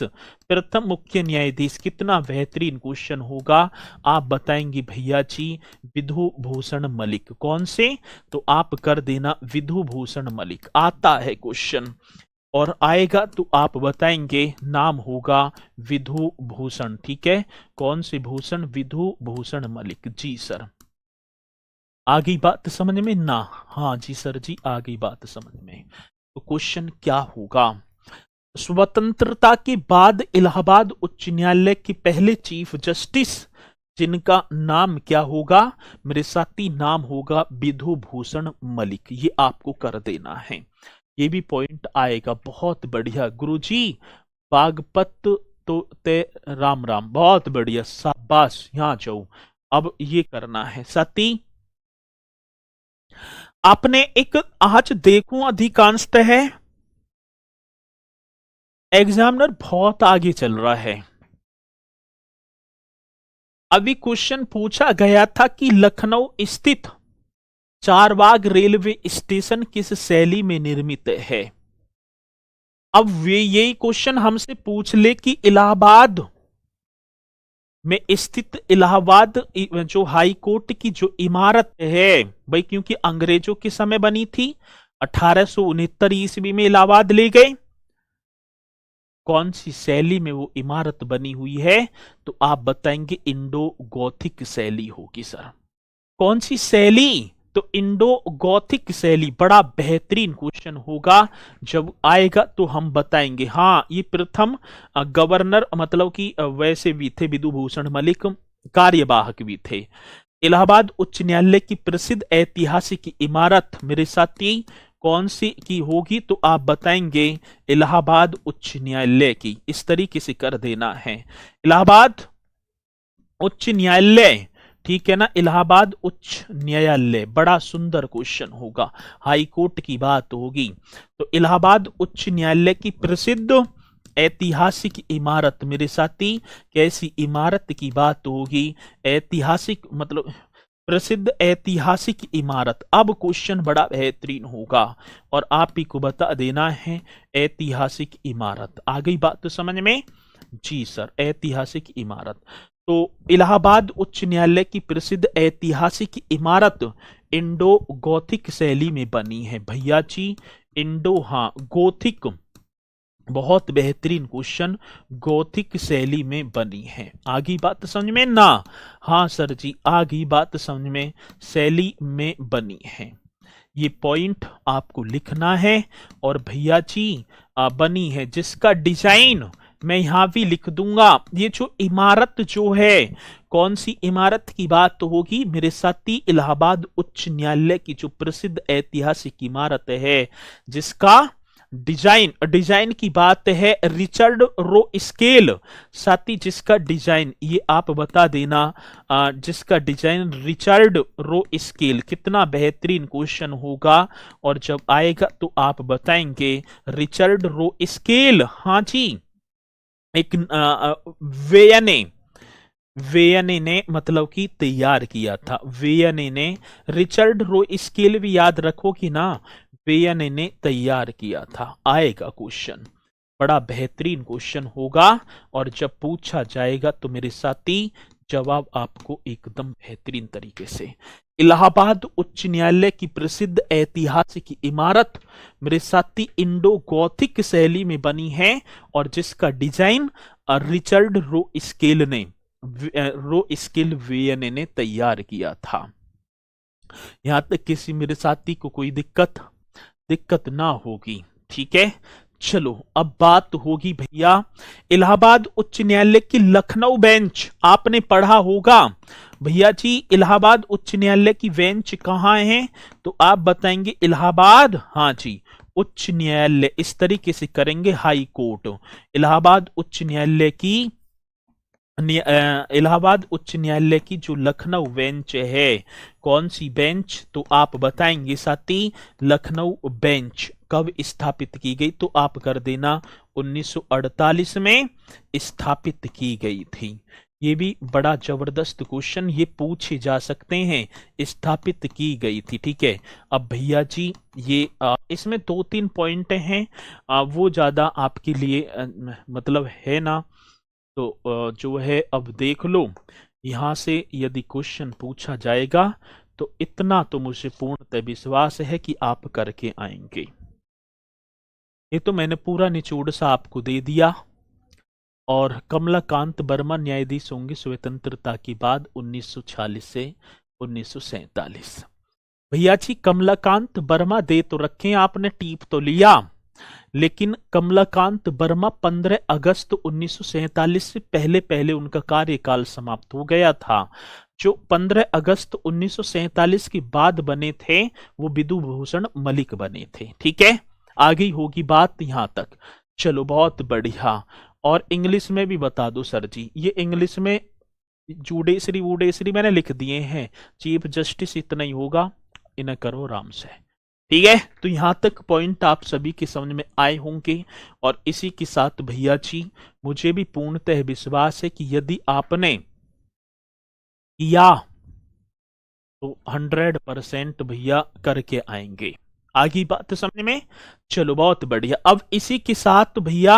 प्रथम मुख्य न्यायाधीश। कितना बेहतरीन क्वेश्चन होगा, आप बताएंगे भैया जी विधु भूषण मलिक। कौन से, तो आप कर देना विधु भूषण मलिक, आता है क्वेश्चन और आएगा तो आप बताएंगे नाम होगा विधु भूषण, ठीक है, कौन से भूषण, विधु भूषण मलिक, जी सर। आ गई बात समझ में ना, हाँ जी सर जी आ गई बात समझ में। तो क्वेश्चन क्या होगा, स्वतंत्रता के बाद इलाहाबाद उच्च न्यायालय के पहले चीफ जस्टिस जिनका नाम क्या होगा मेरे साथी, नाम होगा विधु भूषण मलिक, ये आपको कर देना है। ये भी पॉइंट आएगा, बहुत बढ़िया गुरुजी, बागपत तो ते राम राम, बहुत बढ़िया, शाबाश, यहां जाओ। अब ये करना है साथी, आपने एक आज देखूं अधिकांशतः एग्जामिनर बहुत आगे चल रहा है। अभी क्वेश्चन पूछा गया था कि लखनऊ स्थित चारबाग रेलवे स्टेशन किस शैली में निर्मित है। अब वे यही क्वेश्चन हमसे पूछ ले कि इलाहाबाद में स्थित इलाहाबाद जो हाई कोर्ट की जो इमारत है भाई, क्योंकि अंग्रेजों के समय बनी थी, 1869 ईस्वी में इलाहाबाद ले गए, कौन सी शैली में वो इमारत बनी हुई है, तो आप बताएंगे इंडो गॉथिक शैली होगी सर। कौन सी शैली, तो इंडो गॉथिक शैली। बड़ा बेहतरीन क्वेश्चन होगा, जब आएगा तो हम बताएंगे। हाँ, ये प्रथम गवर्नर मतलब कि वैसे भी थे विधु भूषण मलिक, कार्यवाहक भी थे। इलाहाबाद उच्च न्यायालय की प्रसिद्ध ऐतिहासिक इमारत मेरे साथी कौन सी की होगी, तो आप बताएंगे इलाहाबाद उच्च न्यायालय की। इस तरीके से कर देना है, इलाहाबाद उच्च न्यायालय, ठीक है ना, इलाहाबाद उच्च न्यायालय। बड़ा सुंदर क्वेश्चन होगा, हाई कोर्ट की बात होगी तो इलाहाबाद उच्च न्यायालय की प्रसिद्ध ऐतिहासिक इमारत मेरे साथी, कैसी इमारत की बात होगी, ऐतिहासिक मतलब प्रसिद्ध ऐतिहासिक इमारत। अब क्वेश्चन बड़ा बेहतरीन होगा और आप ही को बता देना है ऐतिहासिक इमारत। आ गई बात तो समझ में? जी सर, ऐतिहासिक इमारत। तो इलाहाबाद उच्च न्यायालय की प्रसिद्ध ऐतिहासिक इमारत इंडो गोथिक शैली में बनी है भैया जी। इंडो, हाँ, गोथिक, बहुत बेहतरीन क्वेश्चन, गोथिक शैली में बनी है। आगे बात समझ में ना? हाँ सर जी, आगे बात समझ में, शैली में बनी है। ये पॉइंट आपको लिखना है। और भैया जी बनी है जिसका डिजाइन मैं यहां भी लिख दूंगा। ये जो इमारत जो है, कौन सी इमारत की बात तो होगी मेरे साथी? इलाहाबाद उच्च न्यायालय की जो प्रसिद्ध ऐतिहासिक इमारत है, जिसका डिजाइन, डिजाइन की बात है रिचर्ड रो स्केल। साथी जिसका डिजाइन, ये आप बता देना, जिसका डिजाइन रिचर्ड रो स्केल। कितना बेहतरीन क्वेश्चन होगा और जब आएगा तो आप बताएंगे रिचर्ड रो स्केल। हाँ जी, एक वेयने, वेयने ने मतलब कि तैयार किया था। वेयने ने, रिचर्ड रो स्केल भी याद रखो कि ना, वेयने ने तैयार किया था। आएगा क्वेश्चन, बड़ा बेहतरीन क्वेश्चन होगा और जब पूछा जाएगा तो मेरे साथी जवाब आपको एकदम बेहतरीन तरीके से। इलाहाबाद उच्च न्यायालय की प्रसिद्ध ऐतिहासिक इमारत मेरे साथी इंडो गॉथिक शैली में बनी है और जिसका डिजाइन रिचर्ड रो स्केल ने, रो स्केल वेयने ने तैयार किया था। यहां तक किसी मेरे साथी को कोई दिक्कत ना होगी, ठीक है। चलो अब बात होगी भैया इलाहाबाद उच्च न्यायालय की लखनऊ बेंच। आपने पढ़ा होगा भैया जी, इलाहाबाद उच्च न्यायालय की बेंच कहाँ है? तो आप बताएंगे इलाहाबाद, हाँ जी, उच्च न्यायालय। इस तरीके से करेंगे, हाई कोर्ट। इलाहाबाद उच्च न्यायालय की, इलाहाबाद उच्च न्यायालय की जो लखनऊ बेंच है, कौन सी बेंच? तो आप बताएंगे साथी लखनऊ बेंच कब स्थापित की गई? तो आप कर देना 1948 में स्थापित की गई थी। ये भी बड़ा जबरदस्त क्वेश्चन, ये पूछे जा सकते हैं, स्थापित की गई थी, ठीक है। अब भैया जी ये इसमें 2-3 पॉइंट हैं, वो ज्यादा आपके लिए मतलब है ना, तो जो है अब देख लो, यहां से यदि क्वेश्चन पूछा जाएगा तो इतना तो मुझे पूर्णतः विश्वास है कि आप करके आएंगे। ये तो मैंने पूरा निचोड़ सा आपको दे दिया। और कमलाकांत वर्मा न्यायाधीश होंगे स्वतंत्रता के बाद 1946 से 1947। भैया जी कमलाकांत वर्मा दे तो रखे, आपने टीप तो लिया, लेकिन कमलाकांत वर्मा 15 अगस्त 1947 से पहले पहले उनका कार्यकाल समाप्त हो गया था। जो 15 अगस्त 1947 के बाद बने थे वो विधु भूषण मलिक बने थे, ठीक है। आगे होगी बात यहां तक। चलो बहुत बढ़िया। और इंग्लिश में भी बता दो सर जी, ये इंग्लिश में जूडेश्री वूडेश्री मैंने लिख दिए हैं, चीफ जस्टिस इतना ही होगा, इन्हें करो आराम से, ठीक है। तो यहां तक पॉइंट आप सभी के समझ में आए होंगे। और इसी के साथ भैया जी मुझे भी पूर्णतः विश्वास है कि यदि आपने किया तो 100% भैया करके आएंगे। आगे बात समझ में? चलो बहुत बढ़िया। अब इसी के साथ भैया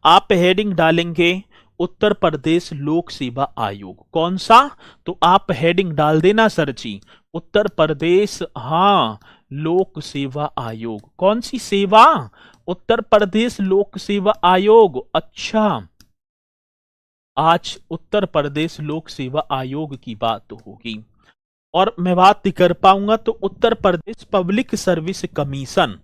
आप हेडिंग डालेंगे उत्तर प्रदेश लोक सेवा आयोग। कौन सा? तो आप हेडिंग डाल देना सर जी, उत्तर प्रदेश, हाँ, लोक सेवा आयोग। कौन सी सेवा? उत्तर प्रदेश लोक सेवा आयोग। अच्छा, आज उत्तर प्रदेश लोक सेवा आयोग की बात होगी और मैं बात कर पाऊंगा तो Uttar Pradesh public service commission.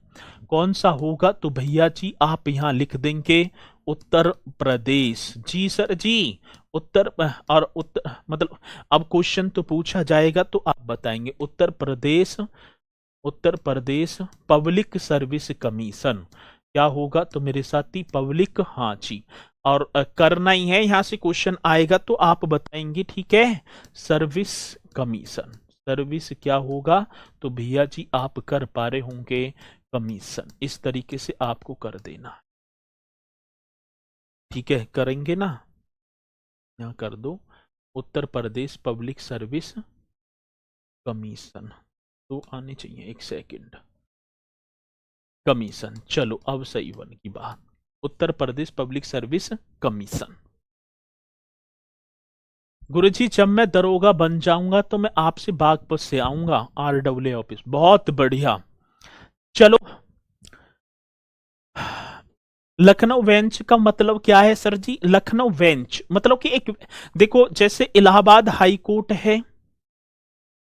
कौन सा होगा? तो भैया जी आप यहां लिख देंगे उत्तर प्रदेश। जी सर जी, उत्तर, और उत्तर मतलब अब क्वेश्चन तो पूछा जाएगा तो आप बताएंगे Uttar Pradesh, Uttar Pradesh public service commission. क्या होगा तो मेरे साथी पब्लिक, हाँ जी। और करना ही है, यहां से क्वेश्चन आएगा तो आप बताएंगे, ठीक है, सर्विस कमीशन। सर्विस क्या होगा? तो भैया जी आप कर पा रहे होंगे कमीशन। इस तरीके से आपको कर देना, ठीक है, करेंगे ना? यहां कर दो Uttar Pradesh public service commission तो आने चाहिए, एक सेकंड, कमीशन, चलो अब सही बन की बात, Uttar Pradesh public service commission. गुरुजी जब मैं दरोगा बन जाऊंगा तो मैं आपसे बागपत से आऊंगा, RAA ऑफिस, बहुत बढ़िया। चलो, लखनऊ बेंच का मतलब क्या है सर जी? लखनऊ बेंच मतलब कि एक, देखो जैसे इलाहाबाद हाई कोर्ट है,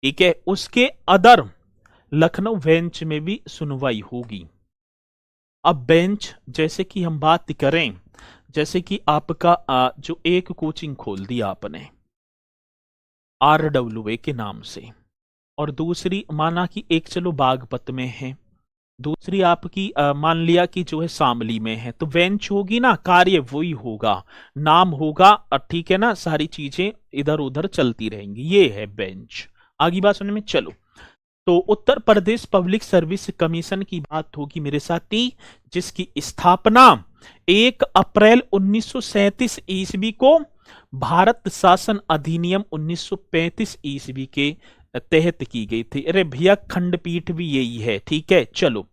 ठीक है, उसके अदर लखनऊ बेंच में भी सुनवाई होगी। अब बेंच जैसे कि हम बात करें, जैसे कि आपका जो एक कोचिंग खोल दी आपने RAA के नाम से, और दूसरी माना कि एक चलो बागपत में है, दूसरी आपकी मान लिया कि जो है शामली में है, तो बेंच होगी ना, कार्य वही होगा, नाम होगा, ठीक है ना, सारी चीजें इधर उधर चलती रहेंगी, ये है बेंच। आगे बात सुनने में, चलो तो Uttar Pradesh public service commission की बात होगी मेरे साथी, जिसकी स्थापना 1 अप्रैल 1937 ईस्वी को भारत शासन अधिनियम 1935 ईस्वी के तहत की गई थी। अरे भैया खंडपीठ भी यही है, ठीक है। चलो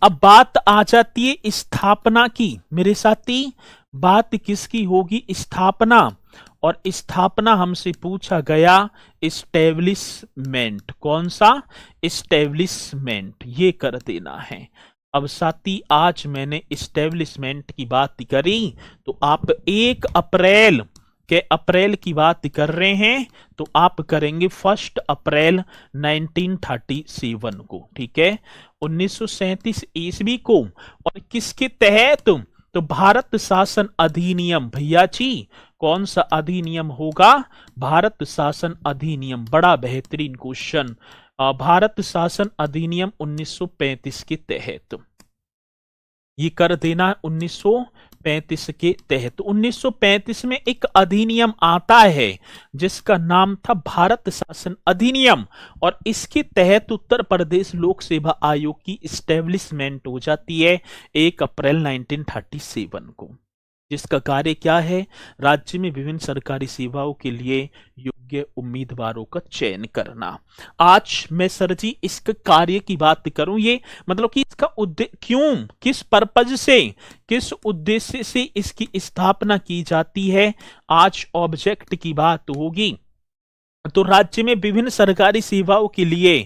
अब बात आ जाती है स्थापना की मेरे साथी, बात किसकी होगी? स्थापना। और स्थापना हमसे पूछा गया इस्टेब्लिशमेंट, कौन सा? इस्टेब्लिशमेंट, ये कर देना है। अब साथी आज मैंने इस्टेब्लिशमेंट की बात करी, तो आप 1 अप्रैल के अप्रैल की बात कर रहे हैं, तो आप करेंगे 1 अप्रैल 1937 को, ठीक है, 1937 ईस्वी को। और किसके तहत? तो भारत शासन अधिनियम, भैया जी कौन सा अधिनियम होगा? भारत शासन अधिनियम, बड़ा बेहतरीन क्वेश्चन, भारत शासन अधिनियम 1935 के तहत, ये कर देना 1935 के तहत। 1935 में एक अधिनियम आता है जिसका नाम था भारत शासन अधिनियम, और इसके तहत उत्तर प्रदेश लोक सेवा आयोग की इस्टेब्लिशमेंट हो जाती है 1 अप्रैल 1937 को, जिसका कार्य क्या है? राज्य में विभिन्न सरकारी सेवाओं के लिए योग्य उम्मीदवारों का चयन करना। आज मैं सर जी इसके कार्य की बात करूं, ये मतलब कि इसका उद्देश्य क्यों, किस पर्पज से, किस उद्देश्य से इसकी स्थापना की जाती है, आज ऑब्जेक्ट की बात होगी। तो राज्य में विभिन्न सरकारी सेवाओं के लिए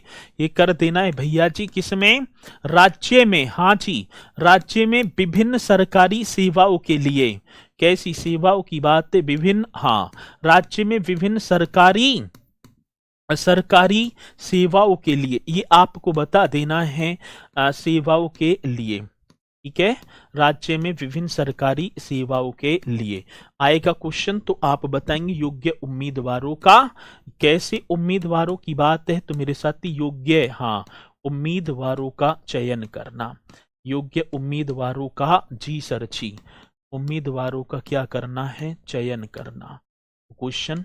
ये कर देना है भैया जी, किसमें? राज्य में, हाँ जी, राज्य में विभिन्न सरकारी सेवाओं के लिए। कैसी सेवाओं की बात है? विभिन्न, हाँ, राज्य में विभिन्न सरकारी सेवाओं के लिए, ये आपको बता देना है, सेवाओं के लिए, ठीक है, राज्य में विभिन्न सरकारी सेवाओं के लिए आएगा क्वेश्चन, तो आप बताएंगे योग्य उम्मीदवारों का। कैसे उम्मीदवारों की बात है? तो मेरे साथी योग्य, हाँ, उम्मीदवारों का चयन करना, योग्य उम्मीदवारों का, जी सर जी, उम्मीदवारों का क्या करना है? चयन करना। क्वेश्चन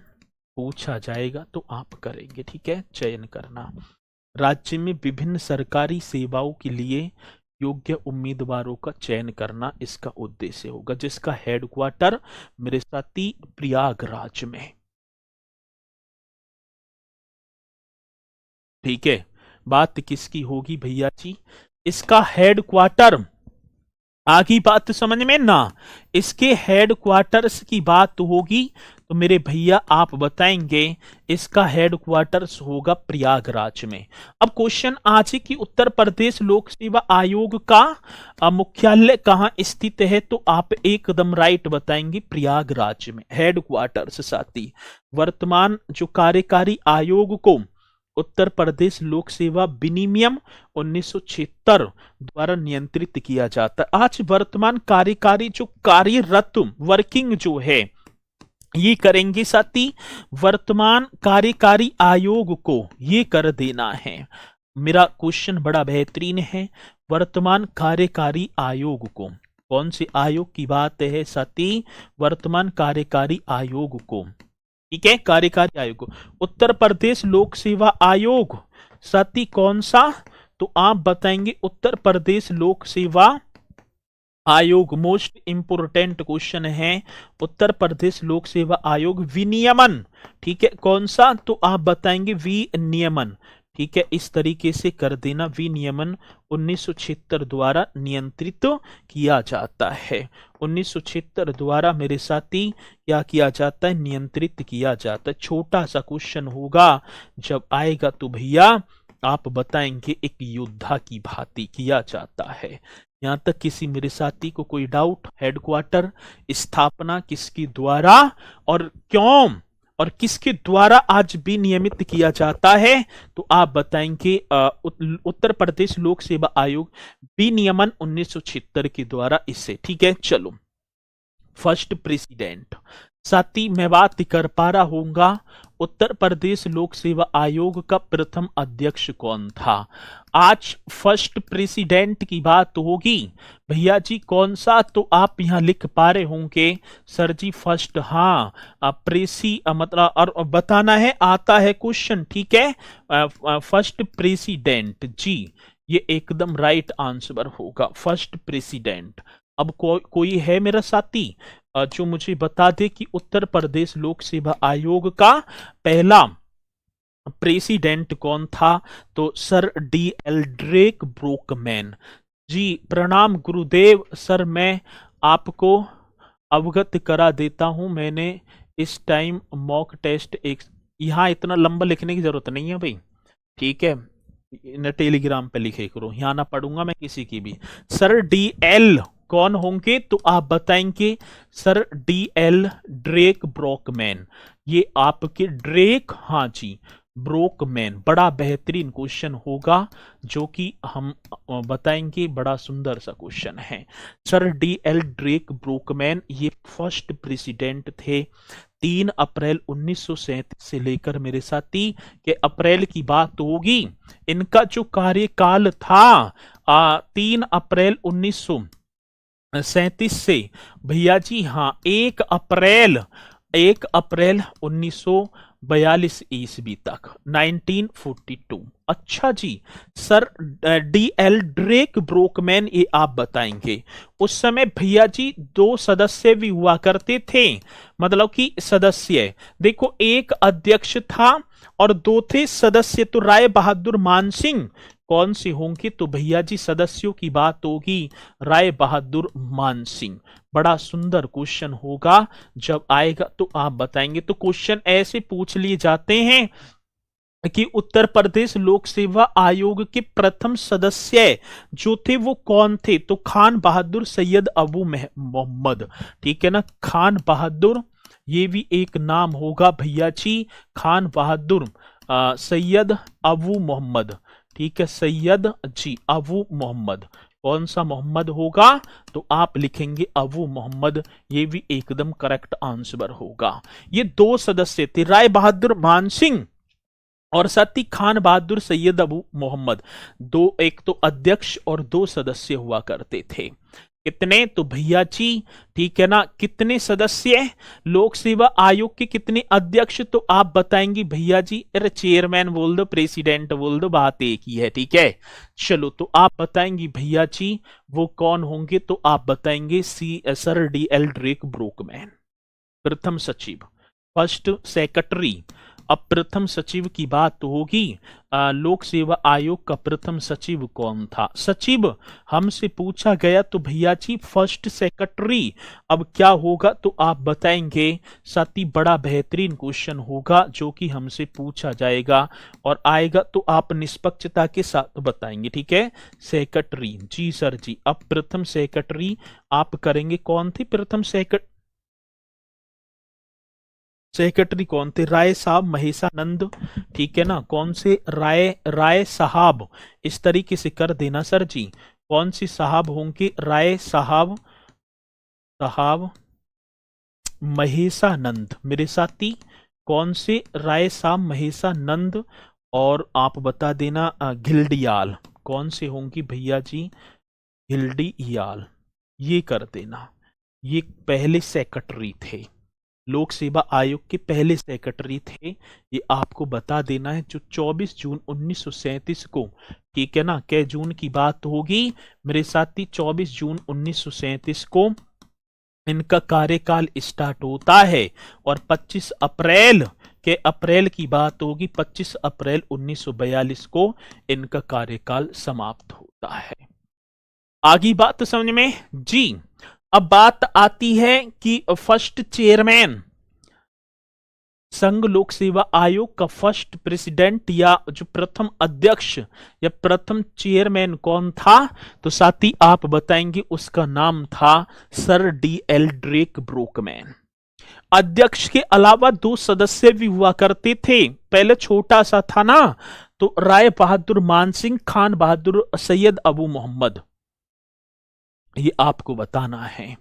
पूछा जाएगा तो आप करेंगे, ठीक है, चयन करना। राज्य में विभिन्न सरकारी सेवाओं के लिए योग्य उम्मीदवारों का चयन करना इसका उद्देश्य होगा, जिसका हेडक्वार्टर मेरे साथी प्रयागराज में, ठीक है। बात किसकी होगी भैया जी? इसका हेडक्वार्टर, आगे बात समझ में ना, इसके हेडक्वार्टर्स की बात होगी, तो मेरे भैया आप बताएंगे इसका हेडक्वार्टर्स होगा प्रयागराज में। अब क्वेश्चन आज है कि उत्तर प्रदेश लोक सेवा आयोग का मुख्यालय कहां स्थित है? तो आप एकदम राइट बताएंगे, प्रयागराज में हेडक्वार्टर्स। साथी वर्तमान जो कार्यकारी आयोग को उत्तर प्रदेश लोक सेवा विनियम 1976 द्वारा नियंत्रित किया जाता है। आज वर्तमान कार्यकारी जो कार्यरत वर्किंग जो है, ये करेंगे साथी वर्तमान कार्यकारी आयोग को, ये कर देना है। मेरा क्वेश्चन बड़ा बेहतरीन है, वर्तमान कार्यकारी आयोग को, कौन से आयोग की बात है साथी? वर्तमान कार्यकारी आयोग को, ठीक है, कार्यकारी आयोग, उत्तर प्रदेश लोक सेवा आयोग साथी कौन सा? तो आप बताएंगे उत्तर प्रदेश लोक सेवा आयोग, मोस्ट इंपोर्टेंट क्वेश्चन है। उत्तर प्रदेश लोक सेवा आयोग विनियमन, ठीक है, कौन सा, तो आप बताएंगे विनियमन, ठीक है, इस तरीके से कर देना। विनियमन 1976 द्वारा नियंत्रित किया जाता है। 1976 द्वारा मेरे साथी क्या किया जाता है, नियंत्रित किया जाता है। छोटा सा क्वेश्चन होगा, जब आएगा तो भैया आप बताएंगे एक योद्धा की भांति किया जाता है। यहां तक किसी मेरे साथी को कोई डाउट? हेडक्वार्टर स्थापना किसके द्वारा और क्यों और किसके द्वारा आज भी नियमित किया जाता है, तो आप बताएंगे उत्तर प्रदेश लोक सेवा आयोग विनियमन 1976 के द्वारा इसे, ठीक है। चलो, फर्स्ट प्रेसिडेंट, साथी मैं बात कर पा रहा हूंगा उत्तर प्रदेश लोक सेवा आयोग का प्रथम अध्यक्ष कौन था। आज फर्स्ट प्रेसिडेंट की बात होगी भैया जी, कौन सा, तो आप यहां लिख पा रहे होंगे सर जी फर्स्ट, हाँ प्रेसी मतलब, और बताना है आता है क्वेश्चन, ठीक है। फर्स्ट प्रेसिडेंट जी, ये एकदम राइट आंसर होगा, फर्स्ट प्रेसिडेंट। अब कोई है मेरा साथी जो मुझे बता दे कि उत्तर प्रदेश लोक सेवा आयोग का पहला प्रेसिडेंट कौन था, तो सर D.L. ड्रेक ब्रोकमैन जी। प्रणाम गुरुदेव सर, मैं आपको अवगत करा देता हूं, मैंने इस टाइम मॉक टेस्ट एक, यहां इतना लंबा लिखने की जरूरत नहीं है भाई, ठीक है, टेलीग्राम पे लिखे करो, यहां ना पढ़ूंगा मैं किसी की भी। Sir D.L. कौन होंगे, तो आप बताएंगे सर D.L. ड्रेक ब्रोकमैन, ये आपके ड्रेक, हाँ जी, ब्रोकमैन। बड़ा बेहतरीन क्वेश्चन होगा जो कि हम बताएंगे, बड़ा सुंदर सा क्वेश्चन है। Sir D.L. ड्रेक ब्रोकमैन ये फर्स्ट प्रेसिडेंट थे। 3 अप्रैल 1937 से लेकर मेरे साथी के अप्रैल की बात होगी, इनका जो कार्यकाल था 3 अप्रैल 1937 से भैया जी, हाँ 1 अप्रैल 1942 ईस्वी तक, 1942। अच्छा जी, सर D.L. ड्रेक ब्रोकमैन ये आप बताएंगे। उस समय भैया जी 2 सदस्य भी हुआ करते थे, मतलब कि सदस्य देखो, एक अध्यक्ष था और 2 थे सदस्य, तो राय बहादुर मानसिंह कौन से होंगे, तो भैया जी सदस्यों की बात होगी राय बहादुर मानसिंह। बड़ा सुंदर क्वेश्चन होगा, जब आएगा तो आप बताएंगे। तो क्वेश्चन ऐसे पूछ लिए जाते हैं कि उत्तर प्रदेश लोक सेवा आयोग के प्रथम सदस्य जो थे वो कौन थे, तो खान बहादुर सैयद अबू मोहम्मद, ठीक है ना, खान बहादुर, ये भी एक नाम होगा भैया जी, खान बहादुर सैयद अबू मोहम्मद, ठीक है, सैयद जी अबू मोहम्मद। कौन सा मोहम्मद होगा, तो आप लिखेंगे अबू मोहम्मद, ये भी एकदम करेक्ट आंसर होगा। ये 2 सदस्य थे, राय बहादुर मानसिंह और साथ ही खान बहादुर सैयद अबू मोहम्मद, एक तो अध्यक्ष और 2 सदस्य हुआ करते थे। कितने, तो भैया जी ठीक है ना, कितने सदस्य लोक सेवा आयोग के, कितने अध्यक्ष, तो आप बताएंगे भैया जी, अरे चेयरमैन बोल दो, प्रेसिडेंट बोल दो, बात एक ही है, ठीक है। चलो, तो आप बताएंगे भैया जी वो कौन होंगे, तो आप बताएंगे सर D.L. ड्रेक ब्रोकमैन, प्रथम सचिव, फर्स्ट सेक्रेटरी। अब प्रथम सचिव की बात होगी, लोक सेवा आयोग का प्रथम सचिव कौन था, सचिव हमसे पूछा गया तो भैया जी फर्स्ट सेक्रेटरी। अब क्या होगा, तो आप बताएंगे, साथ ही बड़ा बेहतरीन क्वेश्चन होगा जो कि हमसे पूछा जाएगा और आएगा तो आप निष्पक्षता के साथ बताएंगे, ठीक है। सेक्रेटरी जी सर जी, अब प्रथम सेक्रेटरी आप करेंगे, कौन थे प्रथम सेक्रेटरी कौन थे, राय साहब महेशानंद, ठीक है ना, कौन से राय साहब, इस तरीके से कर देना सर जी, कौन सी साहब होंगे, राय साहब महेशानंद, मेरे साथी कौन से राय साहब महेशानंद, और आप बता देना घिल्डियाल, कौन से होंगी भैया जी, घिल्डियाल, ये कर देना, ये पहले सेक्रेटरी थे, लोक सेवा आयोग के पहले सेक्रेटरी थे, ये आपको बता देना है, जो 24 जून 1937 को, ठीक है ना, कै जून की बात होगी मेरे साथी, 24 जून 1937 को इनका कार्यकाल स्टार्ट होता है और 25 अप्रैल की बात होगी, 25 अप्रैल 1942 को इनका कार्यकाल समाप्त होता है। आगे बात समझ में जी। अब बात आती है कि फर्स्ट चेयरमैन, संघ लोक सेवा आयोग का फर्स्ट प्रेसिडेंट या जो प्रथम अध्यक्ष या प्रथम चेयरमैन कौन था, तो साथी आप बताएंगे उसका नाम था सर D.L. ड्रेक ब्रोकमैन। अध्यक्ष के अलावा 2 सदस्य भी हुआ करते थे, पहले छोटा सा था ना, तो राय बहादुर मानसिंह, खान बहादुर, सैयद अबू मोहम्मद, ये आपको बताना है।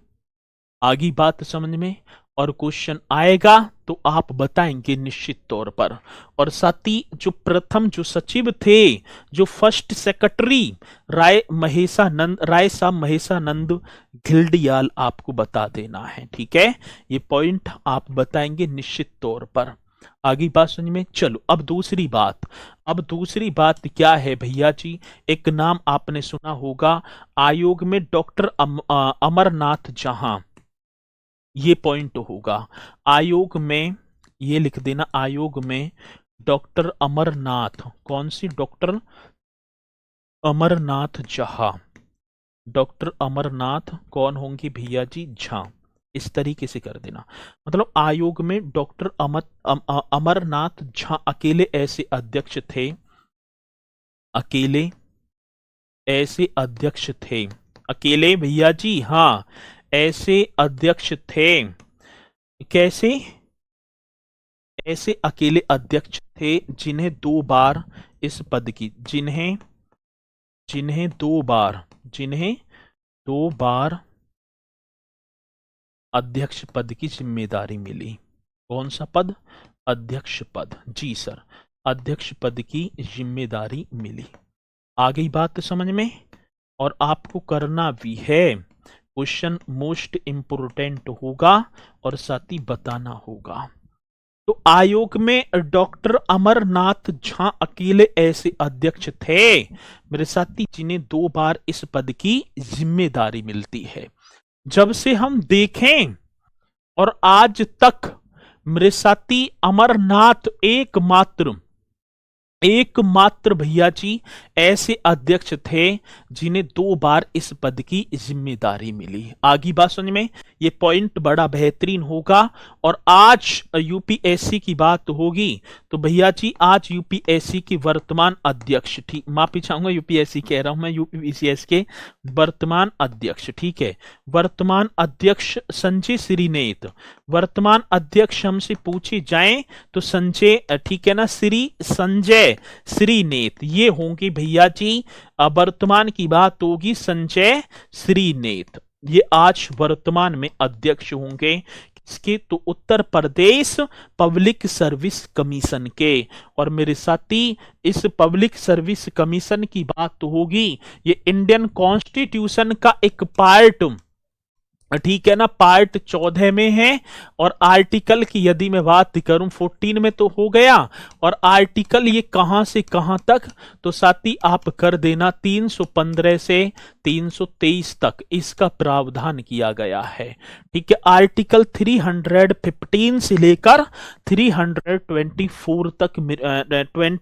आगे बात समझ में, और क्वेश्चन आएगा तो आप बताएंगे निश्चित तौर पर। और साथ ही जो प्रथम जो सचिव थे, जो फर्स्ट सेक्रेटरी, राय साहब महेशानंद घिल्डियाल, आपको बता देना है, ठीक है, ये पॉइंट आप बताएंगे निश्चित तौर पर। आगे बात समझ में। चलो अब दूसरी बात क्या है भैया जी, एक नाम आपने सुना होगा आयोग में डॉक्टर अमरनाथ जहां, ये पॉइंट होगा आयोग में, ये लिख देना, आयोग में डॉक्टर अमरनाथ, कौन सी, डॉक्टर अमरनाथ झा, डॉक्टर अमरनाथ कौन होंगी भैया जी, झा, इस तरीके से कर देना, मतलब आयोग में डॉक्टर अमरनाथ झा अकेले ऐसे अध्यक्ष थे, अकेले ऐसे अध्यक्ष थे, अकेले भैया जी, हाँ ऐसे अध्यक्ष थे, कैसे, ऐसे अकेले अध्यक्ष थे जिन्हें 2 बार इस पद की, जिन्हें 2 बार अध्यक्ष पद की जिम्मेदारी मिली। कौन सा पद, अध्यक्ष पद, जी सर, अध्यक्ष पद की जिम्मेदारी मिली। आ गई बात समझ में, और आपको करना भी है, क्वेश्चन मोस्ट इंपोर्टेंट होगा और साथ ही बताना होगा। तो आयोग में डॉक्टर अमरनाथ झा अकेले ऐसे अध्यक्ष थे मेरे साथी जिन्हें 2 बार इस पद की जिम्मेदारी मिलती है। जब से हम देखें और आज तक मेरे साथी अमरनाथ एकमात्र भैया जी ऐसे अध्यक्ष थे जिन्हें 2 बार इस पद की जिम्मेदारी मिली। आगे बात समझ में, ये पॉइंट बड़ा बेहतरीन होगा। और आज यूपीएससी की बात होगी तो भैया जी आज यूपीएससी की वर्तमान अध्यक्ष, ठीक, माफी चाहूंगा यूपीएससी कह रहा हूं मैं, यूपीसीएस के वर्तमान अध्यक्ष, ठीक है, वर्तमान अध्यक्ष संजय श्रीनेत, वर्तमान अध्यक्ष हमसे पूछे जाएं तो संजय, ठीक है ना, संजय श्रीनेत, ये होंगे भैया जी, वर्तमान की बात होगी संजय श्रीनेत, ये आज वर्तमान में अध्यक्ष होंगे किसके, तो Uttar Pradesh public service commission के। और मेरे साथी इस पब्लिक सर्विस कमीशन की बात होगी, ये इंडियन कॉन्स्टिट्यूशन का एक पार्ट, ठीक है ना, पार्ट 14 में है। और आर्टिकल की यदि मैं बात करूं 14 में तो हो गया, और आर्टिकल ये कहां से कहां तक, तो साथी आप कर देना 315 से 323 तक इसका प्रावधान किया गया है, ठीक है। आर्टिकल 315 से लेकर 324 तक,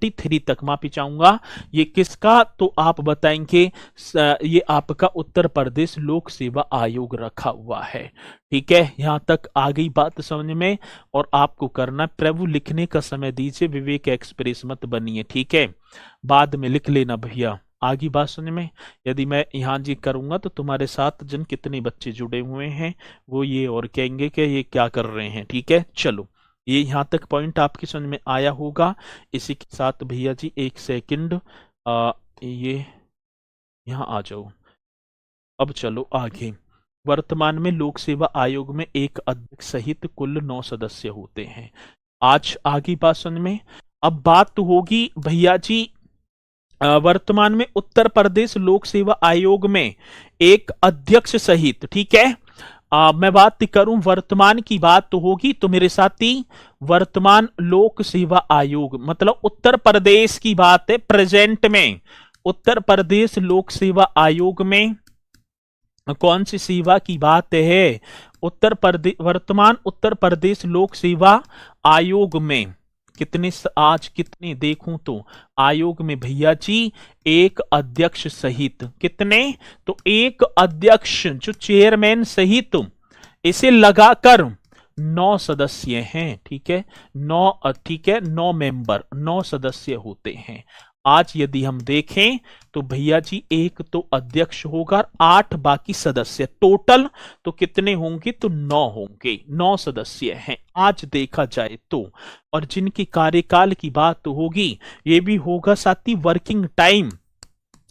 23 तक माफी चाहूंगा, ये किसका, तो आप बताएंगे ये आपका उत्तर प्रदेश लोक सेवा आयोग रखा हुआ है, ठीक है। यहां तक आ गई बात समझ में। और आपको करना, प्रभु लिखने का समय दीजिए, विवेक एक्सप्रेस मत बनिए, ठीक है, बाद में लिख लेना भैया। आगे बात समझ में, यदि मैं यहां जी करूंगा तो तुम्हारे साथ जन कितने बच्चे जुड़े हुए हैं वो ये और कहेंगे कि ये क्या कर रहे हैं, ठीक है। चलो ये यहां तक पॉइंट आपकी समझ में आया होगा। इसी के साथ भैया जी 1 सेकंड, ये यहां आ जाओ। अब चलो आगे। वर्तमान में लोक सेवा आयोग में एक अध्यक्ष सहित कुल 9 सदस्य होते हैं। आज आगे बात समझ में। अब बात होगी भैया जी वर्तमान में उत्तर प्रदेश लोक सेवा आयोग में एक अध्यक्ष सहित, ठीक है, मैं बात करूं वर्तमान की बात तो होगी, तो मेरे साथी वर्तमान लोक सेवा आयोग मतलब उत्तर प्रदेश की बात है। प्रेजेंट में उत्तर प्रदेश लोक सेवा आयोग में कौन सी सेवा की बात है? वर्तमान उत्तर प्रदेश लोक सेवा आयोग में आज कितने देखूं तो आयोग में भैया जी एक अध्यक्ष सहित कितने, तो एक अध्यक्ष जो चेयरमैन सहित इसे लगाकर 9 सदस्य हैं। ठीक है, 9 मेंबर 9 सदस्य होते हैं। आज यदि हम देखें तो भैया जी एक तो अध्यक्ष होगा, 8 बाकी सदस्य, टोटल तो कितने होंगे? तो 9 होंगे, 9 सदस्य हैं आज देखा जाए तो। और जिनकी कार्यकाल की बात तो होगी, ये भी होगा साथी वर्किंग टाइम।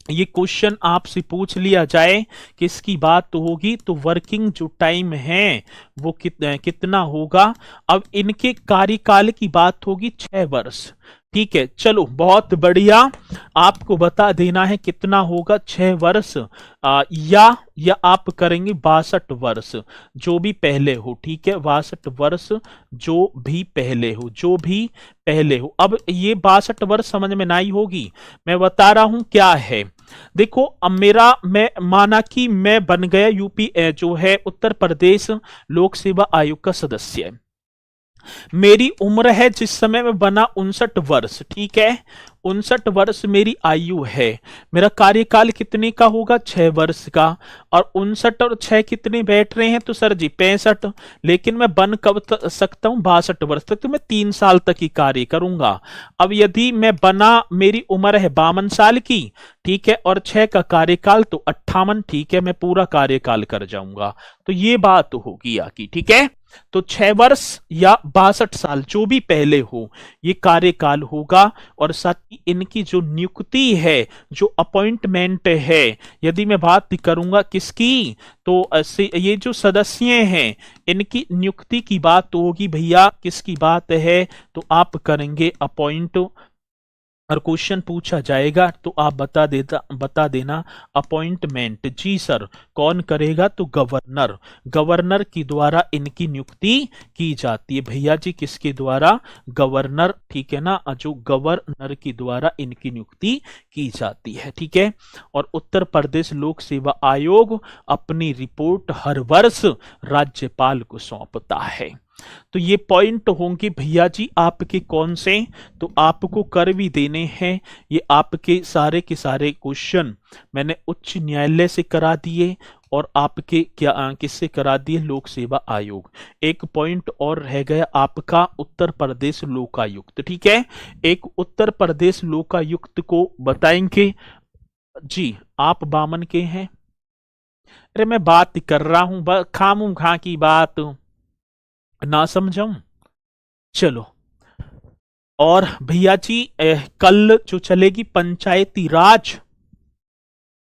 ये क्वेश्चन आपसे पूछ लिया जाए किसकी बात तो होगी, तो वर्किंग जो टाइम है वो कितना होगा? अब इनके कार्यकाल की बात होगी 6 वर्ष। ठीक है, चलो बहुत बढ़िया, आपको बता देना है कितना होगा 6 वर्ष या आप करेंगे 62 वर्ष, जो भी पहले हो। ठीक है, 62 वर्ष जो भी पहले हो। अब ये 62 वर्ष समझ में नहीं होगी, मैं बता रहा हूं क्या है। देखो अब मैं माना कि मैं बन गया यूपी जो है उत्तर प्रदेश लोक सेवा आयोग का सदस्य। मेरी उम्र है जिस समय में बना 59 वर्ष। ठीक है, 59 वर्ष मेरी आयु है। मेरा कार्यकाल कितने का होगा? 6 वर्ष का। और 59 और 6 कितने बैठ रहे हैं? तो सर जी 65। लेकिन मैं बन कब सकता हूं? 62 वर्ष तक, तो मैं 3 साल तक ही कार्य करूंगा। अब यदि मैं बना, मेरी उम्र है 52 साल की, ठीक है, और 6 का कार्यकाल तो 58, ठीक है, मैं पूरा कार्यकाल कर जाऊंगा। तो ये बात होगी आकी। ठीक है, तो 6 वर्ष या 62 साल जो भी पहले हो, ये कार्यकाल होगा। और साथ ही इनकी जो नियुक्ति है, जो अपॉइंटमेंट है, यदि मैं बात करूंगा किसकी, तो ये जो सदस्य हैं इनकी नियुक्ति की बात तो होगी भैया किसकी बात है, तो आप करेंगे अपॉइंट। और क्वेश्चन पूछा जाएगा तो आप बता देना अपॉइंटमेंट। जी सर, कौन करेगा? तो गवर्नर के द्वारा इनकी नियुक्ति की जाती है भैया जी। किसके द्वारा? गवर्नर। ठीक है ना, जो गवर्नर के द्वारा इनकी नियुक्ति की जाती है। ठीक है, और उत्तर प्रदेश लोक सेवा आयोग अपनी रिपोर्ट हर वर्ष राज्यपाल को सौंपता है। तो ये पॉइंट होंगे भैया जी आपके कौन से, तो आपको कर भी देने हैं। ये आपके सारे के सारे क्वेश्चन मैंने उच्च न्यायालय से करा दिए और आपके किससे करा दिए? लोक सेवा आयोग। एक पॉइंट और रह गया आपका उत्तर प्रदेश लोकायुक्त। ठीक है, एक उत्तर प्रदेश लोकायुक्त को बताएंगे जी। आप बामन के हैं? अरे मैं बात कर रहा हूं, खामू खा की बात ना समझाऊं। चलो, और भैया जी कल जो चलेगी पंचायती राज,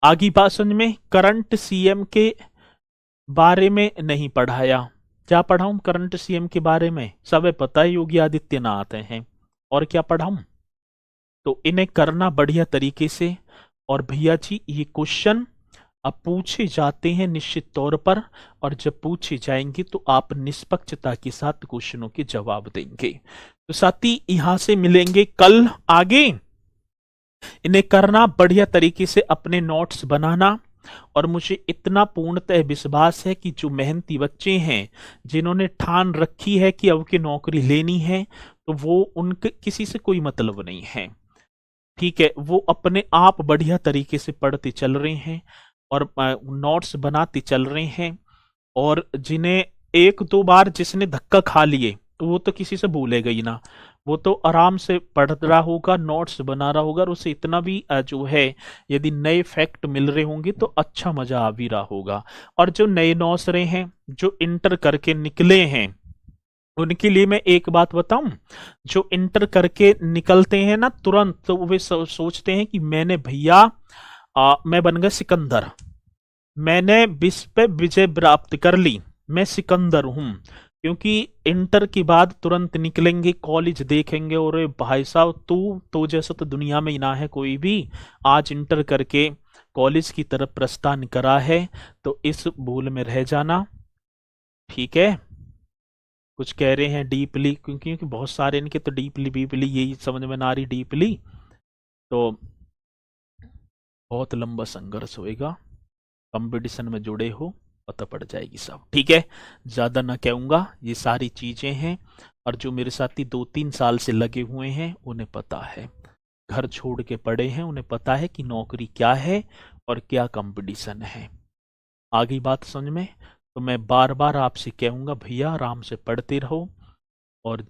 आगे बात समझ में। करंट सीएम के बारे में नहीं पढ़ाया, क्या पढ़ाऊं? करंट सीएम के बारे में सब पता है, योगी आदित्यनाथ हैं। और क्या पढ़ाऊं? तो इन्हें करना बढ़िया तरीके से। और भैया जी ये क्वेश्चन अब पूछे जाते हैं निश्चित तौर पर, और जब पूछे जाएंगे तो आप निष्पक्षता के साथ क्वेश्चनों के जवाब देंगे। तो साथी यहां से मिलेंगे कल आगे। इन्हें करना बढ़िया तरीके से, अपने नोट्स बनाना। और मुझे इतना पूर्णतः विश्वास है कि जो मेहनती बच्चे हैं, जिन्होंने ठान रखी है कि अब की नौकरी लेनी है, तो वो उनके किसी से कोई मतलब नहीं है। ठीक है, वो अपने आप बढ़िया तरीके से पढ़ते चल रहे हैं और नोट्स बनाते चल रहे हैं। और जिन्हें 1-2 बार जिसने धक्का खा लिए, तो वो तो किसी से भूलेगा ही ना, वो तो आराम से पढ़ रहा होगा, नोट्स बना रहा होगा, और उसे इतना भी जो है यदि नए फैक्ट मिल रहे होंगे तो अच्छा मजा आ भी रहा होगा। और जो नए नौसरे हैं, जो इंटर करके निकले हैं, उनके लिए मैं एक बात बताऊं, जो इंटर करके निकलते हैं ना तुरंत, तो वे सोचते हैं कि मैंने भैया मैं बन गया सिकंदर, मैंने विश्व पे विजय प्राप्त कर ली, मैं सिकंदर हूं। क्योंकि इंटर के बाद तुरंत निकलेंगे, कॉलेज देखेंगे, और भाई साहब तू तो जैसा तो दुनिया में ही ना है कोई भी। आज इंटर करके कॉलेज की तरफ प्रस्थान करा है, तो इस भूल में रह जाना। ठीक है, कुछ कह रहे हैं डीपली, क्योंकि बहुत सारे इनके तो डीपली बीपली यही समझ में ना आ रही, डीपली तो बहुत लंबा संघर्ष होएगा। कंपटीशन में जुड़े हो पता पड़ जाएगी सब, ठीक है, ज्यादा ना कहूंगा, ये सारी चीजें हैं। और जो मेरे साथी 2-3 साल से लगे हुए हैं उन्हें पता है, घर छोड़ के पड़े हैं, उन्हें पता है कि नौकरी क्या है और क्या कंपटीशन है। आगे बात समझ में? तो मैं बार बार आपसे कहूंगा भैया आराम से पढ़ते रहो, और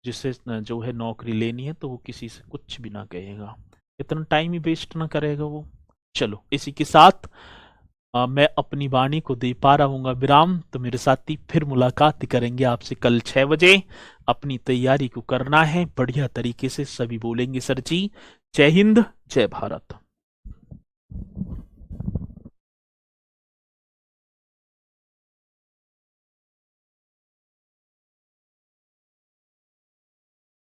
जिसे जो है नौकरी लेनी है तो वो किसी से कुछ भी ना कहेगा, इतना टाइम ही वेस्ट ना करेगा वो। चलो इसी के साथ मैं अपनी वाणी को दे पा रहा हूँ विराम। तो मेरे साथी फिर मुलाकात करेंगे आपसे कल 6 बजे। अपनी तैयारी को करना है बढ़िया तरीके से, सभी बोलेंगे सर जी। जय हिंद, जय भारत।